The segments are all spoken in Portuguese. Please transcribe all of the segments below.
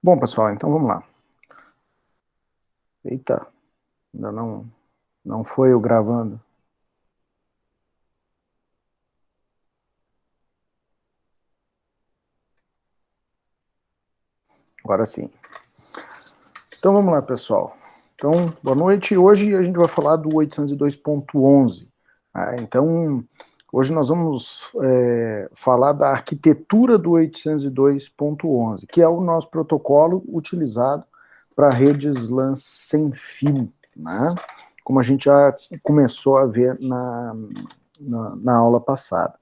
Bom, pessoal, então vamos lá. Eita, ainda não foi eu gravando. Agora sim. Então vamos lá, pessoal. Então, boa noite. Hoje a gente vai falar do 802.11. Então, hoje nós vamos falar da arquitetura do 802.11, que é o nosso protocolo utilizado para redes LAN sem fio, né? Como a gente já começou a ver na aula passada.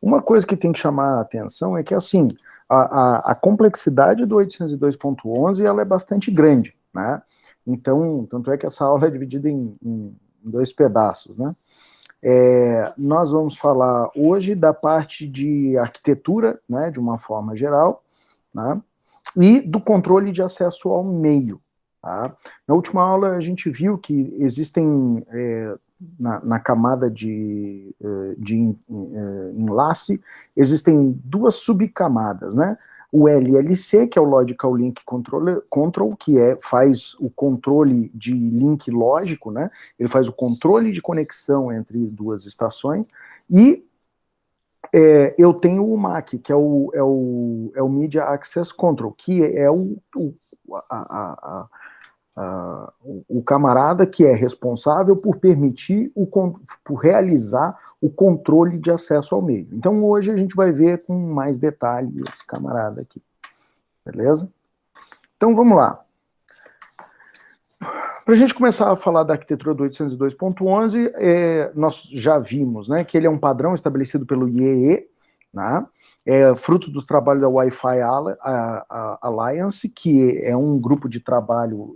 Uma coisa que tem que chamar a atenção é que, assim, a complexidade do 802.11 ela é bastante grande, né? Então, tanto é que essa aula é dividida em dois pedaços, né? Nós vamos falar hoje da parte de arquitetura, né, de uma forma geral, né, e do controle de acesso ao meio. Tá? Na última aula a gente viu que existem na camada de enlace, existem duas subcamadas, né? O LLC, que é o Logical Link Control, que faz o controle de link lógico, né? Ele faz o controle de conexão entre duas estações, e eu tenho o MAC, que é o Media Access Control, que é o camarada que é responsável por permitir, por realizar o controle de acesso ao meio. Então hoje a gente vai ver com mais detalhe esse camarada aqui, beleza? Então vamos lá. Para a gente começar a falar da arquitetura do 802.11, nós já vimos, né, que ele é um padrão estabelecido pelo IEE, né, fruto do trabalho da Wi-Fi Alliance, que é um grupo de trabalho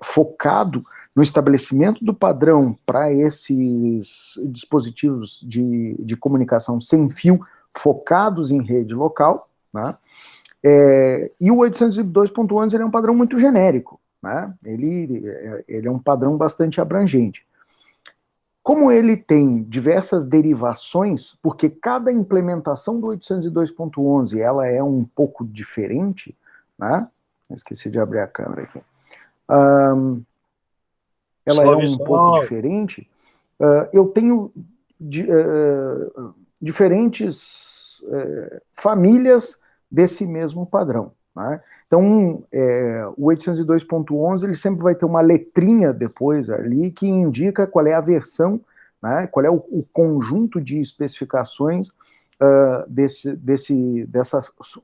focado no estabelecimento do padrão para esses dispositivos de comunicação sem fio focados em rede local, né? E o 802.11 ele é um padrão muito genérico, né? Ele é um padrão bastante abrangente. Como ele tem diversas derivações, porque cada implementação do 802.11 ela é um pouco diferente, né? Esqueci de abrir a câmera aqui. Ela é um pouco diferente. Eu tenho diferentes famílias desse mesmo padrão, né? Então, o 802.11 ele sempre vai ter uma letrinha depois ali que indica qual é a versão, né, qual é o conjunto de especificações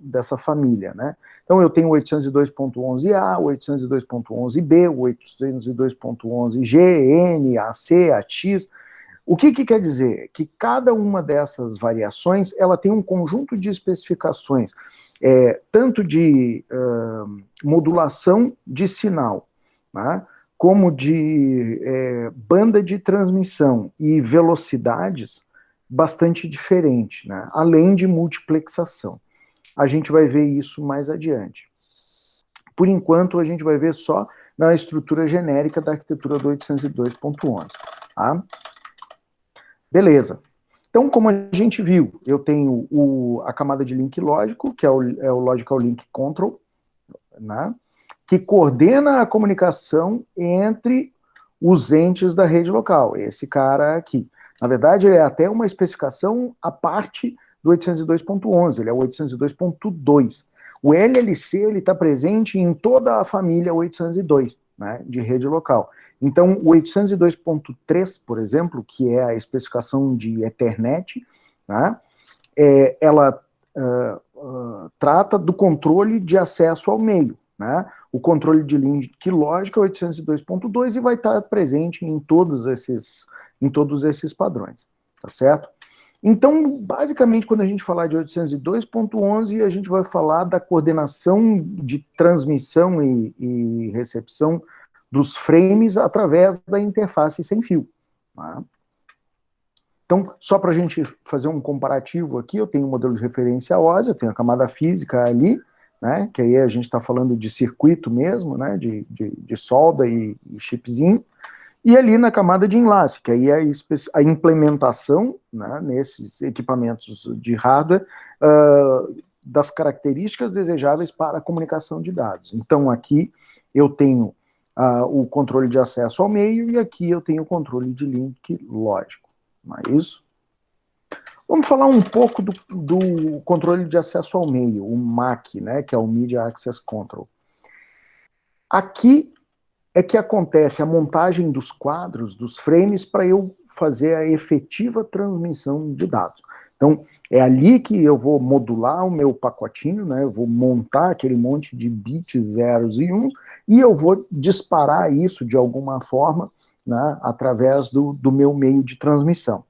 dessa família, né? Então eu tenho o 802.11a, o 802.11b, o 802.11g, N, AC, AX. O que quer dizer? Que cada uma dessas variações ela tem um conjunto de especificações, tanto de modulação de sinal, né, como de banda de transmissão e velocidades bastante diferentes, né, além de multiplexação. A gente vai ver isso mais adiante. Por enquanto, a gente vai ver só na estrutura genérica da arquitetura do 802.11. Tá? Beleza. Então, como a gente viu, eu tenho a camada de link lógico, que é o Logical Link Control, né, que coordena a comunicação entre os entes da rede local. Esse cara aqui. Na verdade, é até uma especificação à parte do 802.11, ele é o 802.2. O LLC está presente em toda a família 802, né, de rede local. Então, o 802.3, por exemplo, que é a especificação de Ethernet, né, ela trata do controle de acesso ao meio, né? O controle de link lógica é 802.2 e vai estar presente em todos esses padrões, tá certo? Então, basicamente, quando a gente falar de 802.11, a gente vai falar da coordenação de transmissão e recepção dos frames através da interface sem fio. Tá? Então, só para a gente fazer um comparativo aqui, eu tenho um modelo de referência OSI, eu tenho a camada física ali, né, que aí a gente está falando de circuito mesmo, né, de solda e chipzinho, e ali na camada de enlace, que aí é a implementação, né, nesses equipamentos de hardware das características desejáveis para a comunicação de dados. Então, aqui eu tenho o controle de acesso ao meio e aqui eu tenho o controle de link lógico. Não é isso? Vamos falar um pouco do controle de acesso ao meio, o MAC, né, que é o Media Access Control. Aqui é que acontece a montagem dos quadros, dos frames, para eu fazer a efetiva transmissão de dados. Então, é ali que eu vou modular o meu pacotinho, né? Eu vou montar aquele monte de bits, zeros e uns, e eu vou disparar isso de alguma forma, né, através do meu meio de transmissão.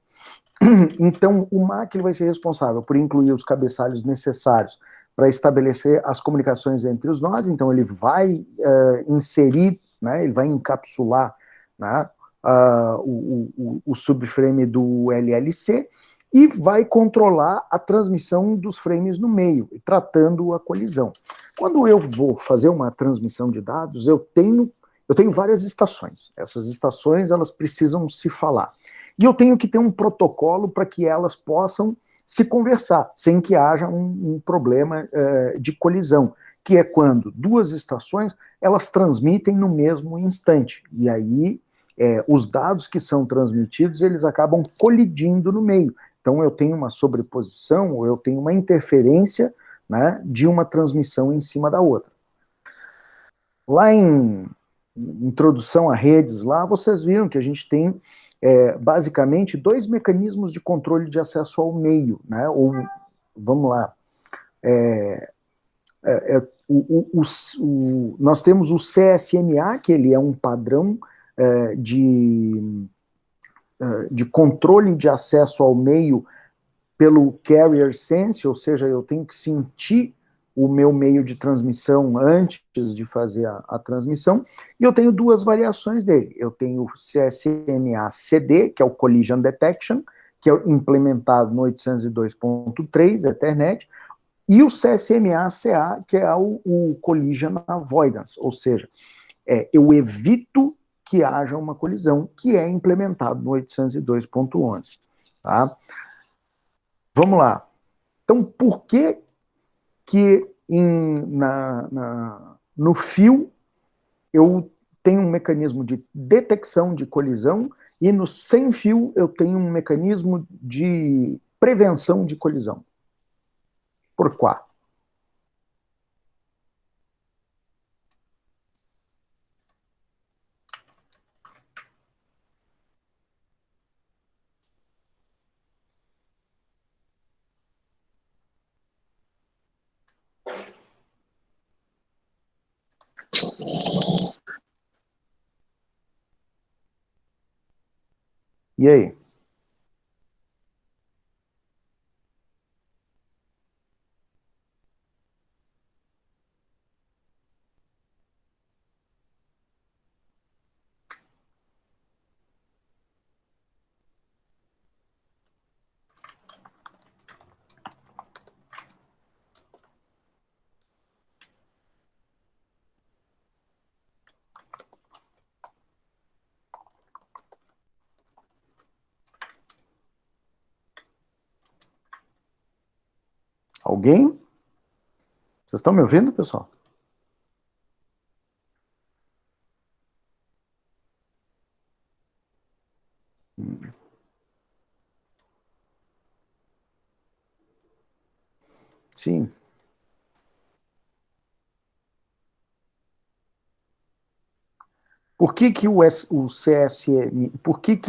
Então, o MAC ele vai ser responsável por incluir os cabeçalhos necessários para estabelecer as comunicações entre os nós, então ele vai inserir, né, ele vai encapsular, né, o subframe do LLC e vai controlar a transmissão dos frames no meio, tratando a colisão. Quando eu vou fazer uma transmissão de dados, eu tenho várias estações. Essas estações elas precisam se falar. E eu tenho que ter um protocolo para que elas possam se conversar, sem que haja um problema de colisão, que é quando duas estações, elas transmitem no mesmo instante, e aí os dados que são transmitidos, eles acabam colidindo no meio. Então eu tenho uma sobreposição, ou eu tenho uma interferência, né, de uma transmissão em cima da outra. Lá em Introdução a Redes, lá vocês viram que a gente tem basicamente dois mecanismos de controle de acesso ao meio, né? Ou, vamos lá, nós temos o CSMA, que ele é um padrão de controle de acesso ao meio pelo carrier sense, ou seja, eu tenho que sentir o meu meio de transmissão antes de fazer a transmissão, e eu tenho duas variações dele. Eu tenho o CSMA-CD, que é o Collision Detection, que é implementado no 802.3 Ethernet, e o CSMA-CA, que é o Collision Avoidance, ou seja, eu evito que haja uma colisão, que é implementado no 802.11. Tá? Vamos lá. Então, por que no fio eu tenho um mecanismo de detecção de colisão e no sem fio eu tenho um mecanismo de prevenção de colisão? Por quê? E aí? Alguém? Vocês estão me ouvindo, pessoal? Sim. Por que o CSM, por que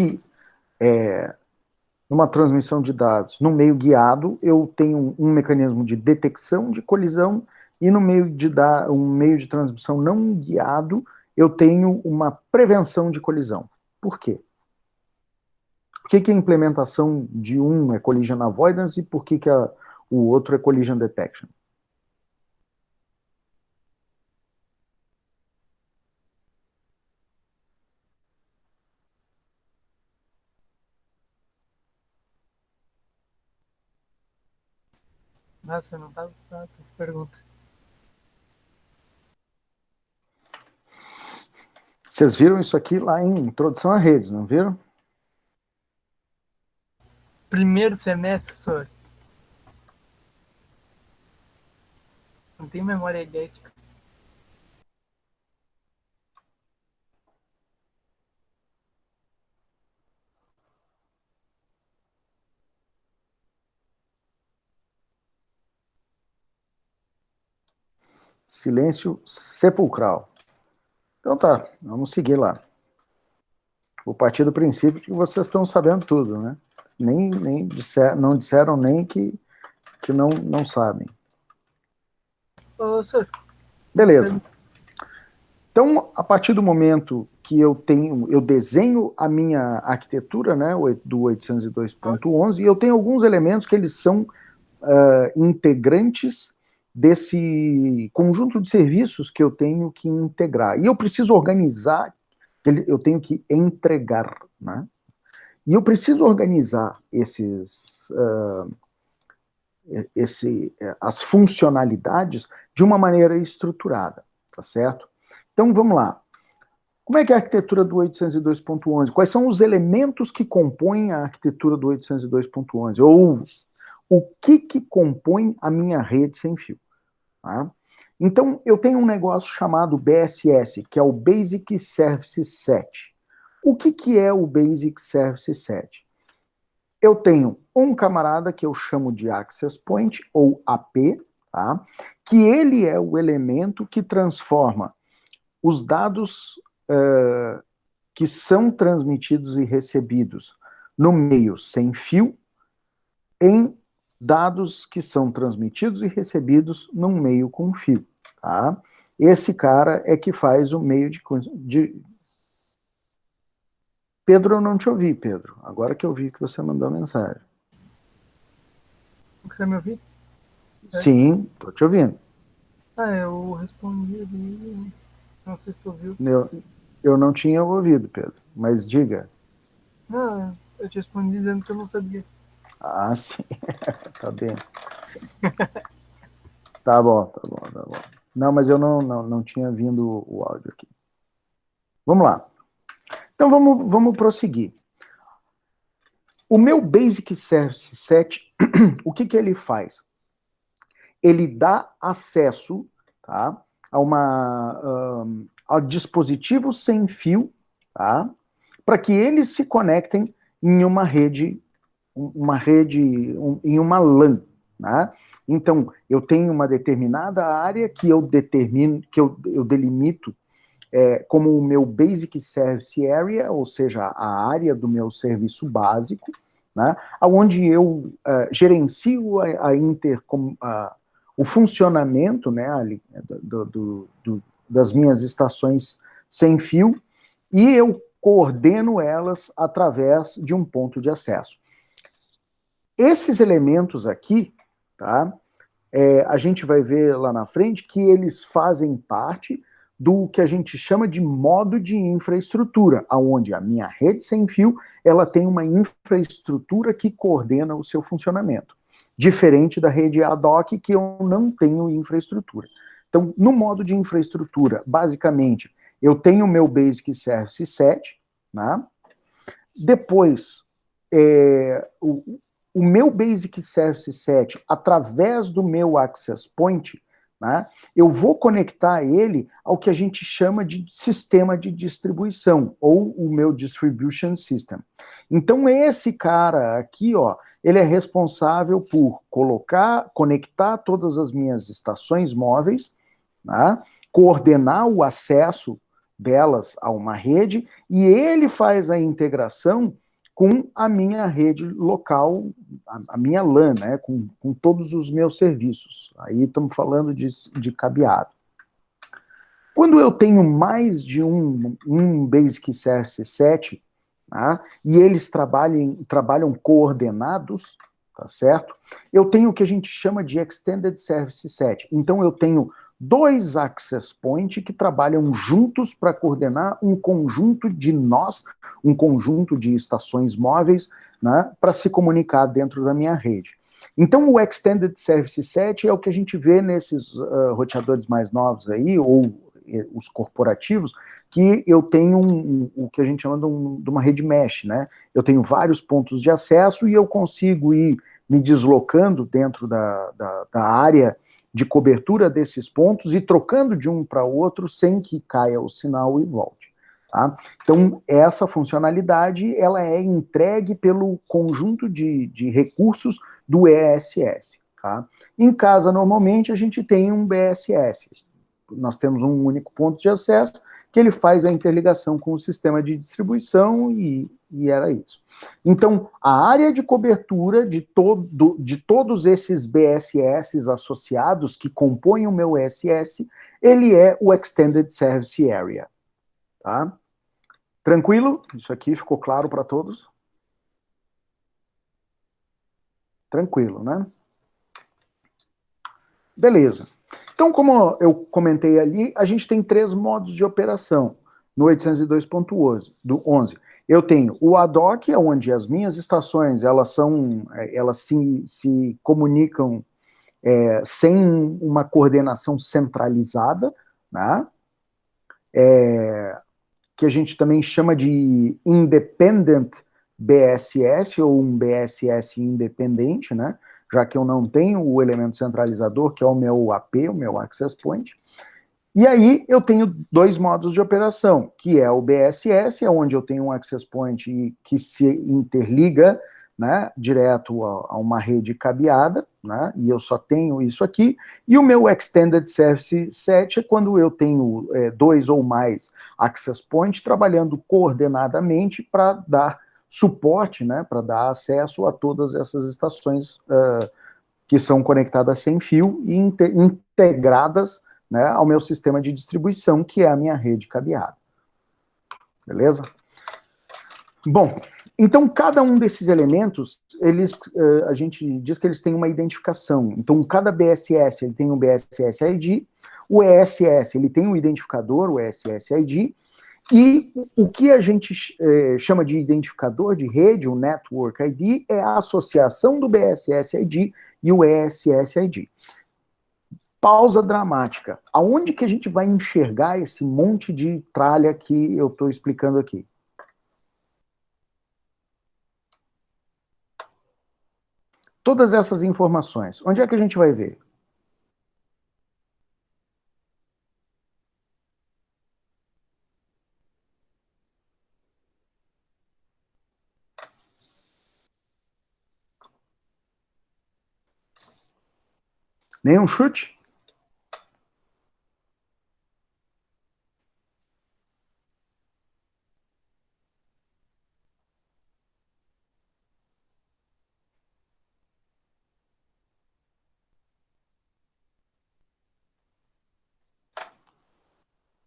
numa transmissão de dados, no meio guiado, eu tenho um mecanismo de detecção de colisão e no meio um meio de transmissão não guiado, eu tenho uma prevenção de colisão? Por quê? Por que a implementação de um é collision avoidance e por que o outro é collision detection? Nossa, eu não estava esperando essa pergunta. Vocês viram isso aqui lá em Introdução a Redes, não viram? Primeiro semestre, senhor. tem memória idêntica. Silêncio sepulcral. Então tá, vamos seguir lá. Vou partir do princípio que vocês estão sabendo tudo, né? Não disseram nem que não sabem. Ô, senhor. Beleza. Então, a partir do momento que eu desenho a minha arquitetura, né, do 802.11, e eu tenho alguns elementos que eles são integrantes desse conjunto de serviços que eu tenho que integrar. E eu preciso organizar, eu tenho que entregar, né? E eu preciso organizar as funcionalidades de uma maneira estruturada, tá certo? Então, vamos lá. Como é que é a arquitetura do 802.11? Quais são os elementos que compõem a arquitetura do 802.11? Ou o que compõe a minha rede sem fio? Tá? Então, eu tenho um negócio chamado BSS, que é o Basic Service Set. O que é o Basic Service Set? Eu tenho um camarada que eu chamo de Access Point, ou AP, tá? Que ele é o elemento que transforma os dados que são transmitidos e recebidos no meio sem fio em dados que são transmitidos e recebidos num meio com fio, tá? Esse cara é que faz o meio de... Pedro, eu não te ouvi, Pedro. Agora que eu vi que você mandou mensagem. Você me ouviu? Sim, tô te ouvindo. Eu respondi ali. Não sei se tu ouviu. Eu não tinha ouvido, Pedro, mas diga. Não, eu te respondi dizendo que eu não sabia. Ah, sim. Tá bem. Tá bom. Não, mas eu não tinha vindo o áudio aqui. Vamos lá. Então, vamos prosseguir. O meu Basic Service Set, o que ele faz? Ele dá acesso, tá, a dispositivos sem fio, tá, para que eles se conectem em uma rede, em uma LAN, né? Então, eu tenho uma determinada área que eu determino, que eu delimito como o meu Basic Service Area, ou seja, a área do meu serviço básico, né, onde eu gerencio o funcionamento, né, das minhas estações sem fio, e eu coordeno elas através de um ponto de acesso. Esses elementos aqui, tá, a gente vai ver lá na frente que eles fazem parte do que a gente chama de modo de infraestrutura, onde a minha rede sem fio, ela tem uma infraestrutura que coordena o seu funcionamento, diferente da rede ad hoc, que eu não tenho infraestrutura. Então, no modo de infraestrutura, basicamente, eu tenho o meu Basic Service Set, né? Depois, o meu Basic Service Set, através do meu Access Point, né, eu vou conectar ele ao que a gente chama de sistema de distribuição, ou o meu Distribution System. Então, esse cara aqui, ó, ele é responsável por conectar todas as minhas estações móveis, né, coordenar o acesso delas a uma rede, e ele faz a integração com a minha rede local, a minha LAN, né, com todos os meus serviços. Aí estamos falando de cabeado. Quando eu tenho mais de um Basic Service Set, tá, e eles trabalham coordenados, tá certo? Eu tenho o que a gente chama de Extended Service Set. Então eu tenho 2 access points que trabalham juntos para coordenar um conjunto de nós, um conjunto de estações móveis, né, para se comunicar dentro da minha rede. Então, o Extended Service Set é o que a gente vê nesses roteadores mais novos aí, ou os corporativos, que eu tenho o que a gente chama de uma rede mesh, né? Eu tenho vários pontos de acesso e eu consigo ir me deslocando dentro da área de cobertura desses pontos e trocando de um para outro sem que caia o sinal e volte. Tá? Então, essa funcionalidade ela é entregue pelo conjunto de recursos do ESS. Tá? Em casa, normalmente, a gente tem um BSS. Nós temos um único ponto de acesso que ele faz a interligação com o sistema de distribuição e era isso. Então, a área de cobertura de todos esses BSS associados que compõem o meu ESS, ele é o Extended Service Area. Tá? Tranquilo? Isso aqui ficou claro para todos? Tranquilo, né? Beleza. Então, como eu comentei ali, a gente tem 3 modos de operação no 802.11. Eu tenho o ad hoc, onde as minhas estações elas se comunicam sem uma coordenação centralizada, né? Que a gente também chama de Independent BSS, ou um BSS independente, né? Já que eu não tenho o elemento centralizador, que é o meu AP, o meu Access Point. E aí eu tenho 2 modos de operação, que é o BSS, onde eu tenho um Access Point que se interliga, né, direto a uma rede cabeada, né, e eu só tenho isso aqui, e o meu Extended Service Set é quando eu tenho 2 ou mais Access Point trabalhando coordenadamente para dar suporte, né, para dar acesso a todas essas estações que são conectadas sem fio e integradas, né, ao meu sistema de distribuição, que é a minha rede cabeada. Beleza? Bom, então cada um desses elementos, a gente diz que eles têm uma identificação. Então cada BSS ele tem um BSS ID, o ESS ele tem um identificador, o ESS ID, e o que a gente chama de identificador de rede, o Network ID, é a associação do BSS ID e o ESS ID. Pausa dramática. Aonde que a gente vai enxergar esse monte de tralha que eu estou explicando aqui? Todas essas informações, onde é que a gente vai ver? Nenhum chute?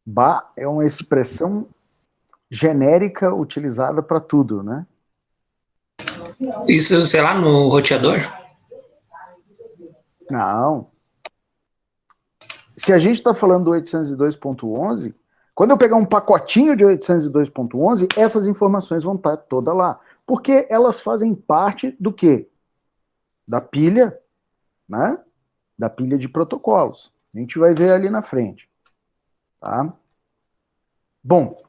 Bah é uma expressão genérica utilizada para tudo, né? Isso, sei lá, no roteador? Não. Se a gente está falando do 802.11, quando eu pegar um pacotinho de 802.11, essas informações vão estar todas lá. Porque elas fazem parte do quê? Da pilha, né? Da pilha de protocolos. A gente vai ver ali na frente. Tá? Bom,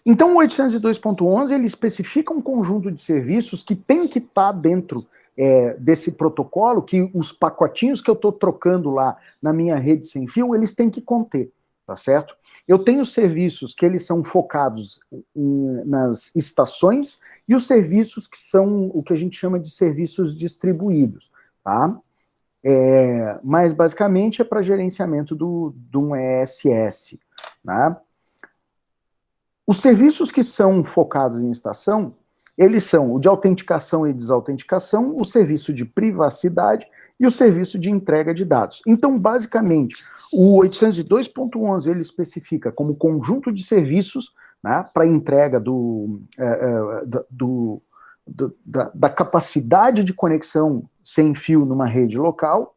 então o 802.11 ele especifica um conjunto de serviços que tem que estar dentro desse protocolo, que os pacotinhos que eu estou trocando lá na minha rede sem fio, eles têm que conter, tá certo? Eu tenho serviços que eles são focados nas estações e os serviços que são o que a gente chama de serviços distribuídos, tá? Mas basicamente é para gerenciamento de um ESS, né? Os serviços que são focados em estação, eles são o de autenticação e desautenticação, o serviço de privacidade e o serviço de entrega de dados. Então, basicamente, o 802.11 ele especifica como conjunto de serviços, né, para entrega da capacidade de conexão sem fio numa rede local.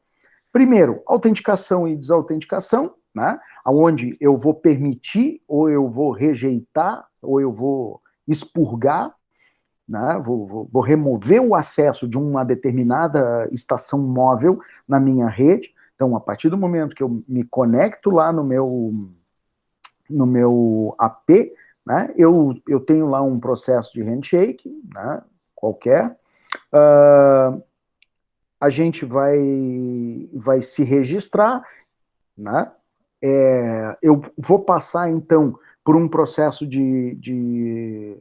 Primeiro, autenticação e desautenticação, né, onde eu vou permitir, ou eu vou rejeitar, ou eu vou expurgar, né, vou remover o acesso de uma determinada estação móvel na minha rede. Então, a partir do momento que eu me conecto lá no meu AP, né, eu tenho lá um processo de handshake, né, qualquer, a gente vai se registrar, né? Eu vou passar, então, por um processo de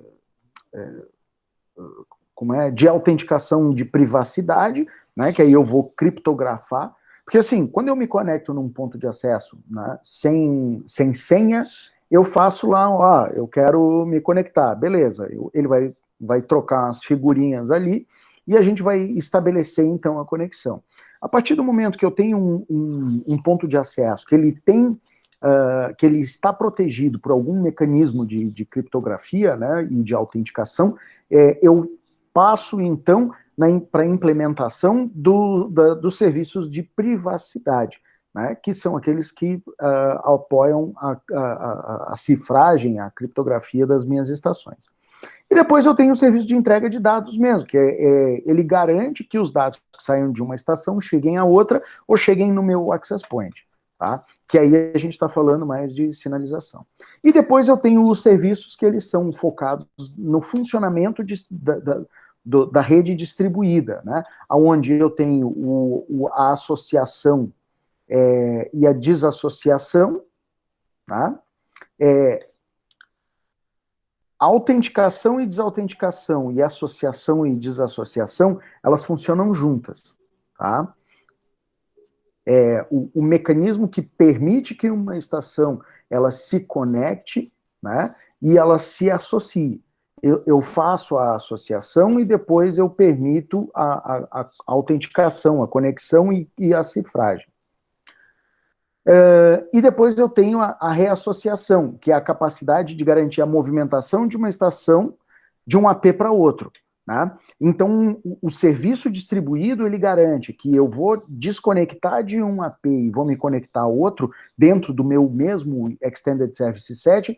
autenticação de privacidade, né? Que aí eu vou criptografar. Porque, assim, quando eu me conecto num ponto de acesso, né, sem senha, eu faço lá, ó, eu quero me conectar, beleza. Ele vai trocar as figurinhas ali e a gente vai estabelecer, então, a conexão. A partir do momento que eu tenho um ponto de acesso, que ele tem, que ele está protegido por algum mecanismo de criptografia, né, e de autenticação, eu passo, então, para a implementação dos serviços de privacidade, né, que são aqueles que apoiam a cifragem, a criptografia das minhas estações. E depois eu tenho o serviço de entrega de dados mesmo, que ele garante que os dados que saiam de uma estação cheguem a outra ou cheguem no meu access point, tá? Que aí a gente está falando mais de sinalização. E depois eu tenho os serviços que eles são focados no funcionamento da rede distribuída, né? Onde eu tenho a associação e a desassociação, tá? A autenticação e desautenticação e associação e desassociação, elas funcionam juntas, tá? O mecanismo que permite que uma estação ela se conecte, né, e ela se associe. Eu faço a associação e depois eu permito a autenticação, a conexão e a cifragem. E depois eu tenho a reassociação, que é a capacidade de garantir a movimentação de uma estação de um AP para outro. Né? Então, o serviço distribuído, ele garante que eu vou desconectar de um AP e vou me conectar a outro dentro do meu mesmo Extended Service Set,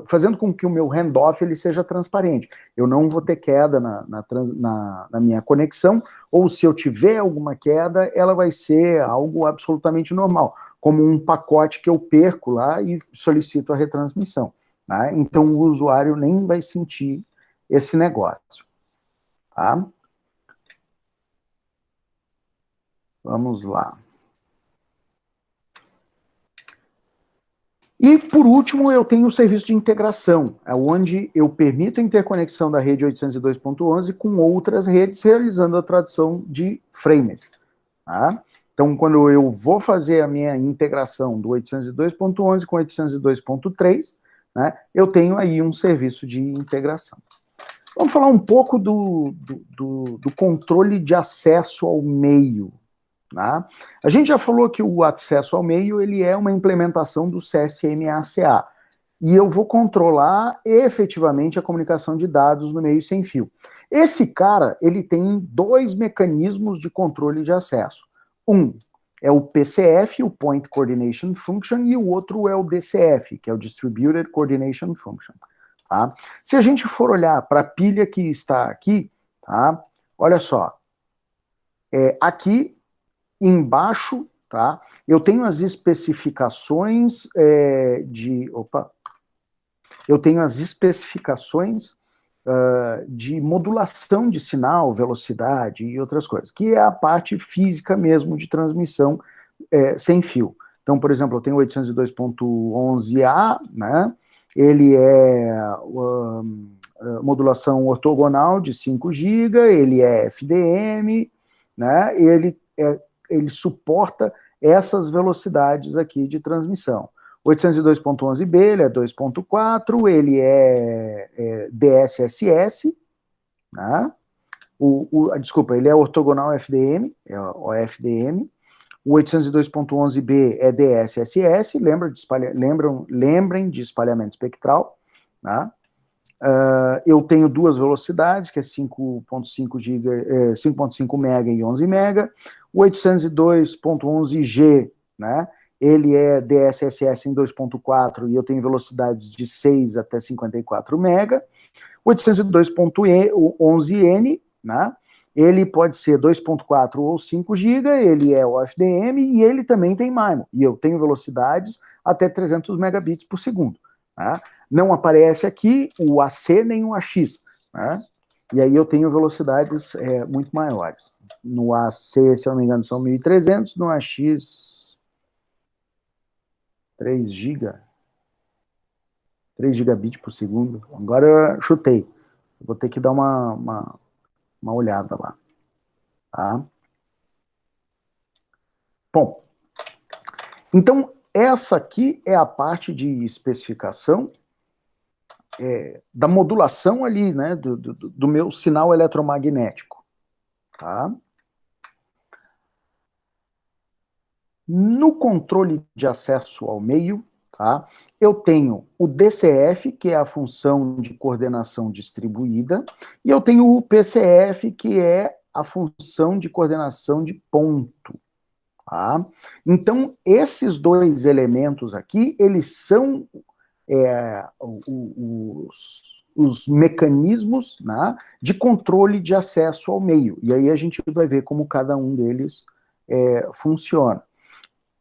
fazendo com que o meu handoff ele seja transparente. Eu não vou ter queda na minha conexão, ou se eu tiver alguma queda, ela vai ser algo absolutamente normal, como um pacote que eu perco lá e solicito a retransmissão. Né? Então o usuário nem vai sentir esse negócio. Tá? Vamos lá. E, por último, eu tenho o serviço de integração, onde eu permito a interconexão da rede 802.11 com outras redes, realizando a tradução de frames. Tá? Então, quando eu vou fazer a minha integração do 802.11 com 802.3, né, eu tenho aí um serviço de integração. Vamos falar um pouco do controle de acesso ao meio. Tá? A gente já falou que o acesso ao meio ele é uma implementação do CSMA-CA, e eu vou controlar efetivamente a comunicação de dados no meio sem fio. Esse cara, ele tem dois mecanismos de controle de acesso. Um é o PCF, o Point Coordination Function, e o outro é o DCF, que é o Distributed Coordination Function. Tá? Se a gente for olhar para a pilha que está aqui, tá? Olha só, aqui embaixo, tá? Eu tenho as especificações eu tenho as especificações de modulação de sinal, velocidade e outras coisas, que é a parte física mesmo de transmissão sem fio. Então, por exemplo, eu tenho 802.11a, né? Ele é modulação ortogonal de 5 GB, ele é FDM, né? Ele suporta essas velocidades aqui de transmissão. 802.11b, ele é 2.4, ele é DSSS, né? Desculpa, ele é ortogonal FDM, é o FDM. O 802.11b é DSSS, lembrem de espalhamento espectral, né? Eu tenho duas velocidades, que é 5.5 MB e 11 MB. O 802.11g, né? Ele é DSSS em 2.4 e eu tenho velocidades de 6 até 54 MB. O 802.11n, né? Ele pode ser 2.4 ou 5 GB, ele é o FDM e ele também tem MIMO. E eu tenho velocidades até 300 megabits por segundo. Né? Não aparece aqui o AC nem o AX. Né? E aí eu tenho velocidades muito maiores. No AC, se eu não me engano, são 1.300, no AX, 3 GB, 3 gigabits por segundo. Agora eu chutei. Vou ter que dar uma olhada lá. Tá? Bom, então essa aqui é a parte de especificação da modulação ali, né, do meu sinal eletromagnético. Tá? No controle de acesso ao meio, tá, eu tenho o DCF, que é a função de coordenação distribuída, e eu tenho o PCF, que é a função de coordenação de ponto. Tá? Então, esses dois elementos aqui, eles são os mecanismos, né, de controle de acesso ao meio. E aí a gente vai ver como cada um deles funciona.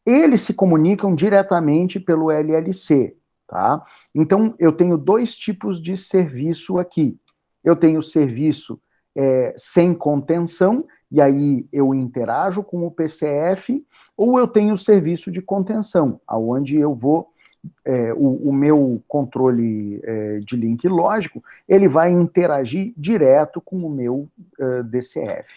Eles se comunicam diretamente pelo LLC, tá? Então, eu tenho dois tipos de serviço aqui. Eu tenho o serviço sem contenção, e aí eu interajo com o PCF, ou eu tenho o serviço de contenção, onde eu vou, o meu controle de link lógico, ele vai interagir direto com o meu DCF.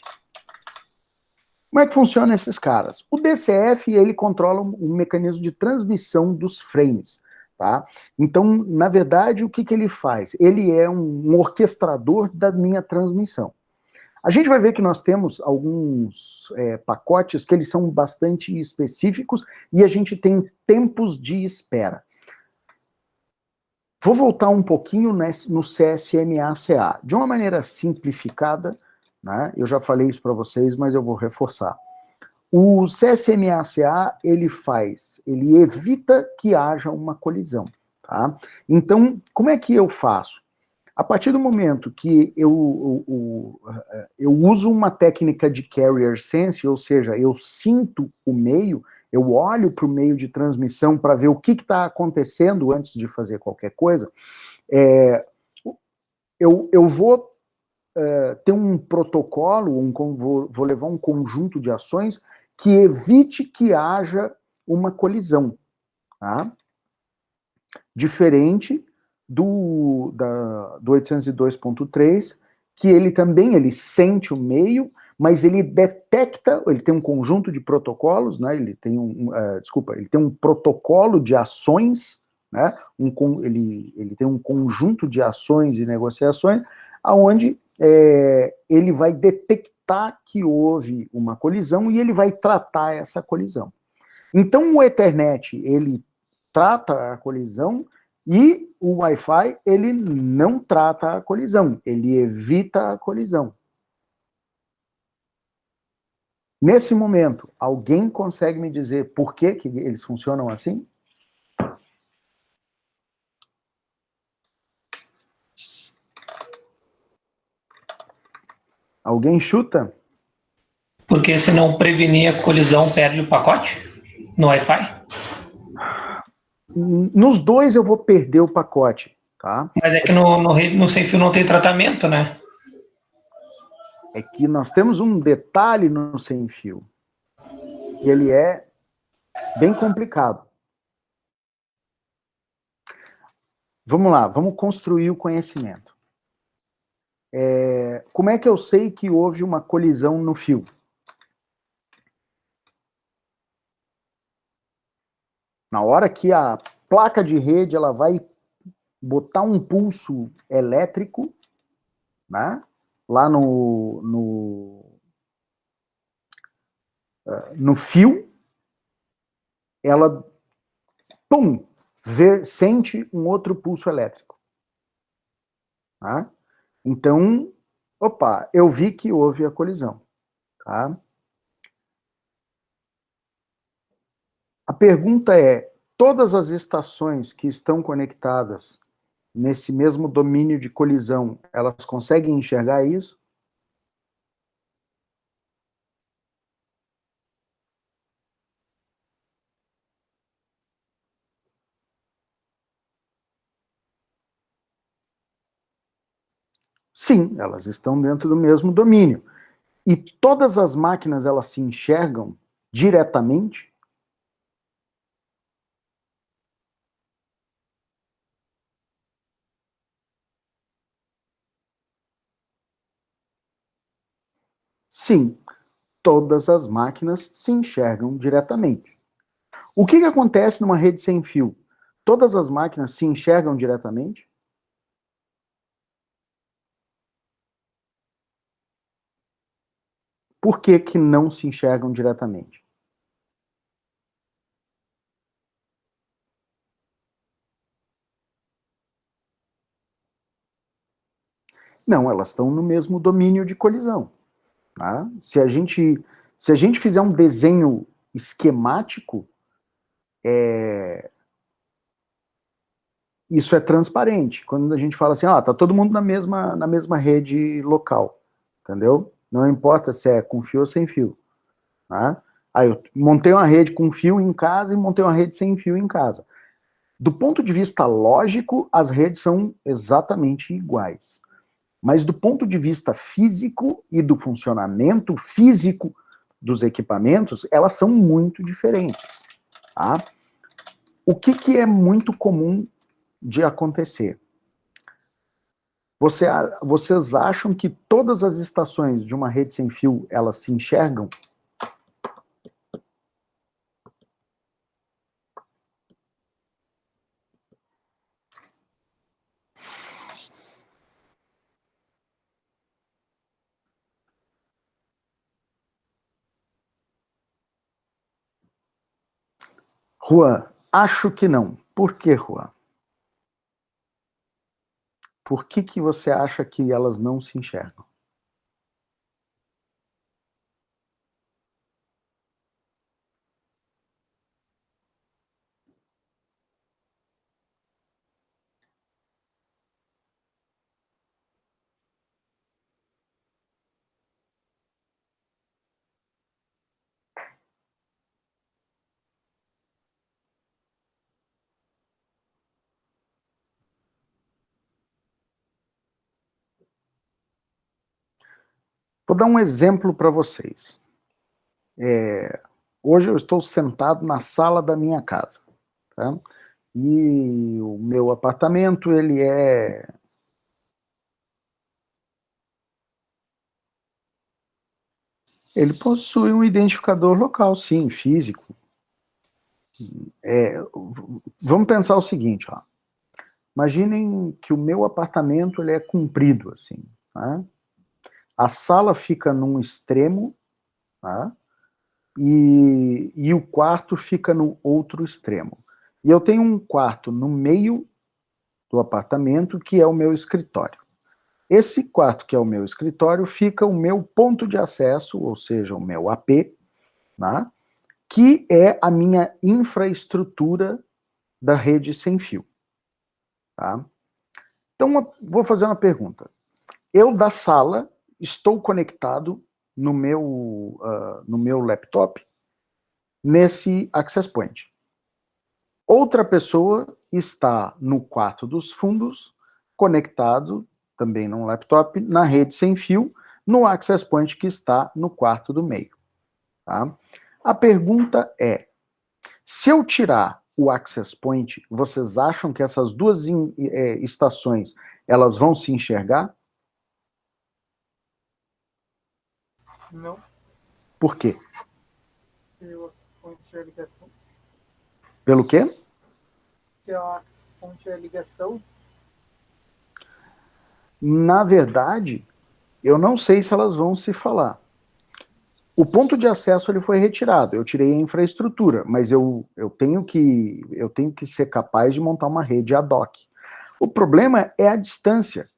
Como é que funciona esses caras? O DCF, ele controla o mecanismo de transmissão dos frames, tá? Então, na verdade, o que ele faz? Ele é um orquestrador da minha transmissão. A gente vai ver que nós temos alguns pacotes que eles são bastante específicos e a gente tem tempos de espera. Vou voltar um pouquinho no CSMA-CA. De uma maneira simplificada, né? Eu já falei isso para vocês, mas eu vou reforçar. O CSMA-CA, ele evita que haja uma colisão, tá? Então, como é que eu faço? A partir do momento que eu uso uma técnica de carrier sense, ou seja, eu sinto o meio, eu olho para o meio de transmissão para ver o que está acontecendo antes de fazer qualquer coisa, eu vou ter um protocolo, vou levar um conjunto de ações que evite que haja uma colisão, tá? Diferente do 802.3, que ele também ele sente o meio, mas ele detecta, ele tem um conjunto de protocolos, né? Ele tem ele tem um protocolo de ações, né? Ele tem um conjunto de ações e negociações, aonde ele vai detectar que houve uma colisão e ele vai tratar essa colisão. Então, o Ethernet, ele trata a colisão e o Wi-Fi, ele não trata a colisão, ele evita a colisão. Nesse momento, alguém consegue me dizer por que eles funcionam assim? Alguém chuta? Porque se não prevenir a colisão, perde o pacote no Wi-Fi? Nos dois eu vou perder o pacote, tá? Mas é que no sem fio não tem tratamento, né? É que nós temos um detalhe no sem fio, que ele é bem complicado. Vamos lá, vamos construir o conhecimento. Como é que eu sei que houve uma colisão no fio? Na hora que a placa de rede ela vai botar um pulso elétrico, né, lá no fio, ela, pum, sente um outro pulso elétrico. Tá? Então, opa, eu vi que houve a colisão. Tá? A pergunta é, todas as estações que estão conectadas nesse mesmo domínio de colisão, elas conseguem enxergar isso? Sim, elas estão dentro do mesmo domínio. E todas as máquinas, elas se enxergam diretamente? Sim, todas as máquinas se enxergam diretamente. O que acontece numa rede sem fio? Todas as máquinas se enxergam diretamente? Por que que não se enxergam diretamente? Não, elas estão no mesmo domínio de colisão. Tá? Se a gente fizer um desenho esquemático, isso é transparente. Quando a gente fala assim, tá todo mundo na mesma rede local, entendeu? Não importa se é com fio ou sem fio. Tá? Aí eu montei uma rede com fio em casa e montei uma rede sem fio em casa. Do ponto de vista lógico, as redes são exatamente iguais. Mas do ponto de vista físico e do funcionamento físico dos equipamentos, elas são muito diferentes. Tá? O que é muito comum de acontecer? Vocês acham que todas as estações de uma rede sem fio, elas se enxergam? Juan, acho que não. Por que, Juan? Por que você acha que elas não se enxergam? Vou dar um exemplo para vocês. Hoje eu estou sentado na sala da minha casa. Tá? E o meu apartamento, ele possui um identificador local, sim, físico. Vamos pensar o seguinte, ó. Imaginem que o meu apartamento ele é comprido, assim. Tá? A sala fica num extremo, tá? E o quarto fica no outro extremo. E eu tenho um quarto no meio do apartamento, que é o meu escritório. Esse quarto, que é o meu escritório, fica o meu ponto de acesso, ou seja, o meu AP, tá? Que é a minha infraestrutura da rede sem fio. Tá? Então, vou fazer uma pergunta. Eu, da sala, estou conectado no meu laptop nesse access point. Outra pessoa está no quarto dos fundos, conectado, também num laptop, na rede sem fio, no access point que está no quarto do meio. Tá? A pergunta é, se eu tirar o access point, vocês acham que essas duas estações, elas vão se enxergar? Não. Por quê? Pela fonte de ligação. Pelo quê? Pela fonte de ligação. Na verdade, eu não sei se elas vão se falar. O ponto de acesso ele foi retirado, eu tirei a infraestrutura, mas eu tenho que ser capaz de montar uma rede ad hoc. O problema é a distância,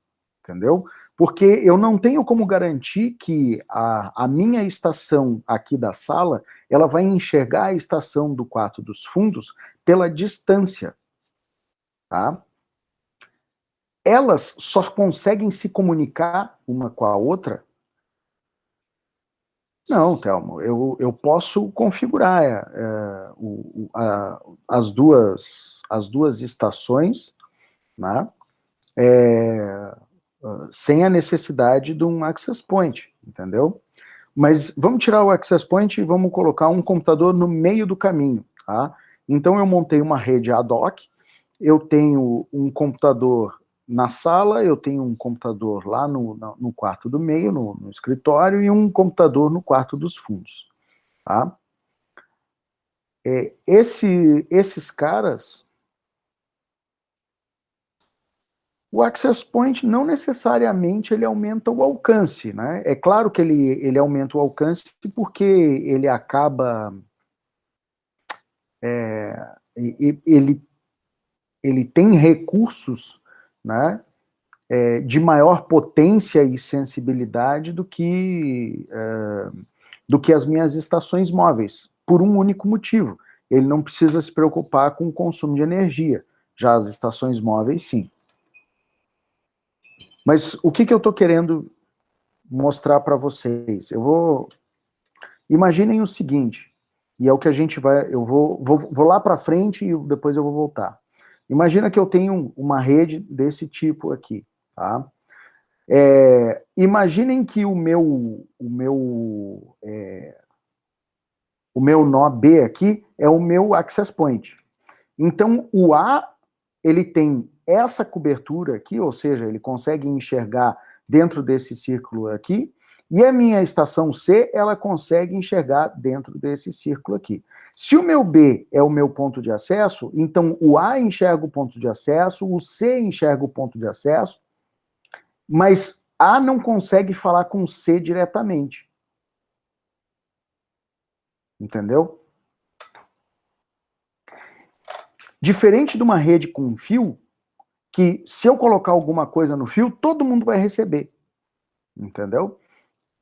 entendeu? Porque eu não tenho como garantir que a minha estação aqui da sala, ela vai enxergar a estação do quarto dos fundos pela distância, tá? Elas só conseguem se comunicar uma com a outra. Não, Thelmo, eu posso configurar as duas estações, né? sem a necessidade de um access point, entendeu? Mas vamos tirar o access point e vamos colocar um computador no meio do caminho, tá? Então eu montei uma rede ad hoc, eu tenho um computador na sala, eu tenho um computador lá no quarto do meio, no escritório, e um computador no quarto dos fundos, tá? Esses caras, o access point não necessariamente ele aumenta o alcance, né? É claro que ele aumenta o alcance porque ele acaba... ele tem recursos, né, de maior potência e sensibilidade do que as minhas estações móveis, por um único motivo. Ele não precisa se preocupar com o consumo de energia. Já as estações móveis, sim. Mas o que eu estou querendo mostrar para vocês? Imaginem o seguinte, e é o que a gente vai... Eu vou lá para frente e depois eu vou voltar. Imagina que eu tenho uma rede desse tipo aqui, tá? Imaginem que o meu nó B aqui é o meu access point. Então, o A, ele tem essa cobertura aqui, ou seja, ele consegue enxergar dentro desse círculo aqui, e a minha estação C, ela consegue enxergar dentro desse círculo aqui. Se o meu B é o meu ponto de acesso, então o A enxerga o ponto de acesso, o C enxerga o ponto de acesso, mas A não consegue falar com C diretamente. Entendeu? Diferente de uma rede com fio, que se eu colocar alguma coisa no fio, todo mundo vai receber. Entendeu?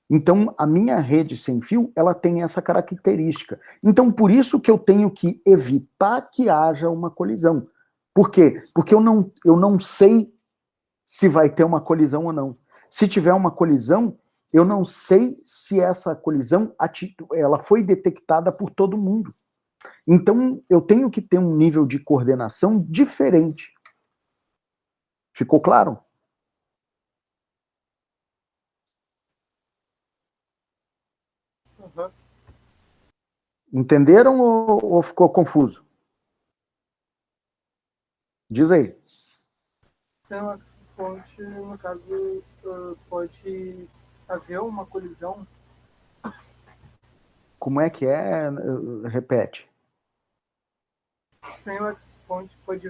Então, a minha rede sem fio, ela tem essa característica. Então, por isso que eu tenho que evitar que haja uma colisão. Por quê? Porque eu não sei se vai ter uma colisão ou não. Se tiver uma colisão, eu não sei se essa colisão ela foi detectada por todo mundo. Então, eu tenho que ter um nível de coordenação diferente. Ficou claro? Uhum. Entenderam ou ficou confuso? Diz aí. Sem o access point, no caso, pode haver uma colisão. Como é que é? Repete. Sem o access point, pode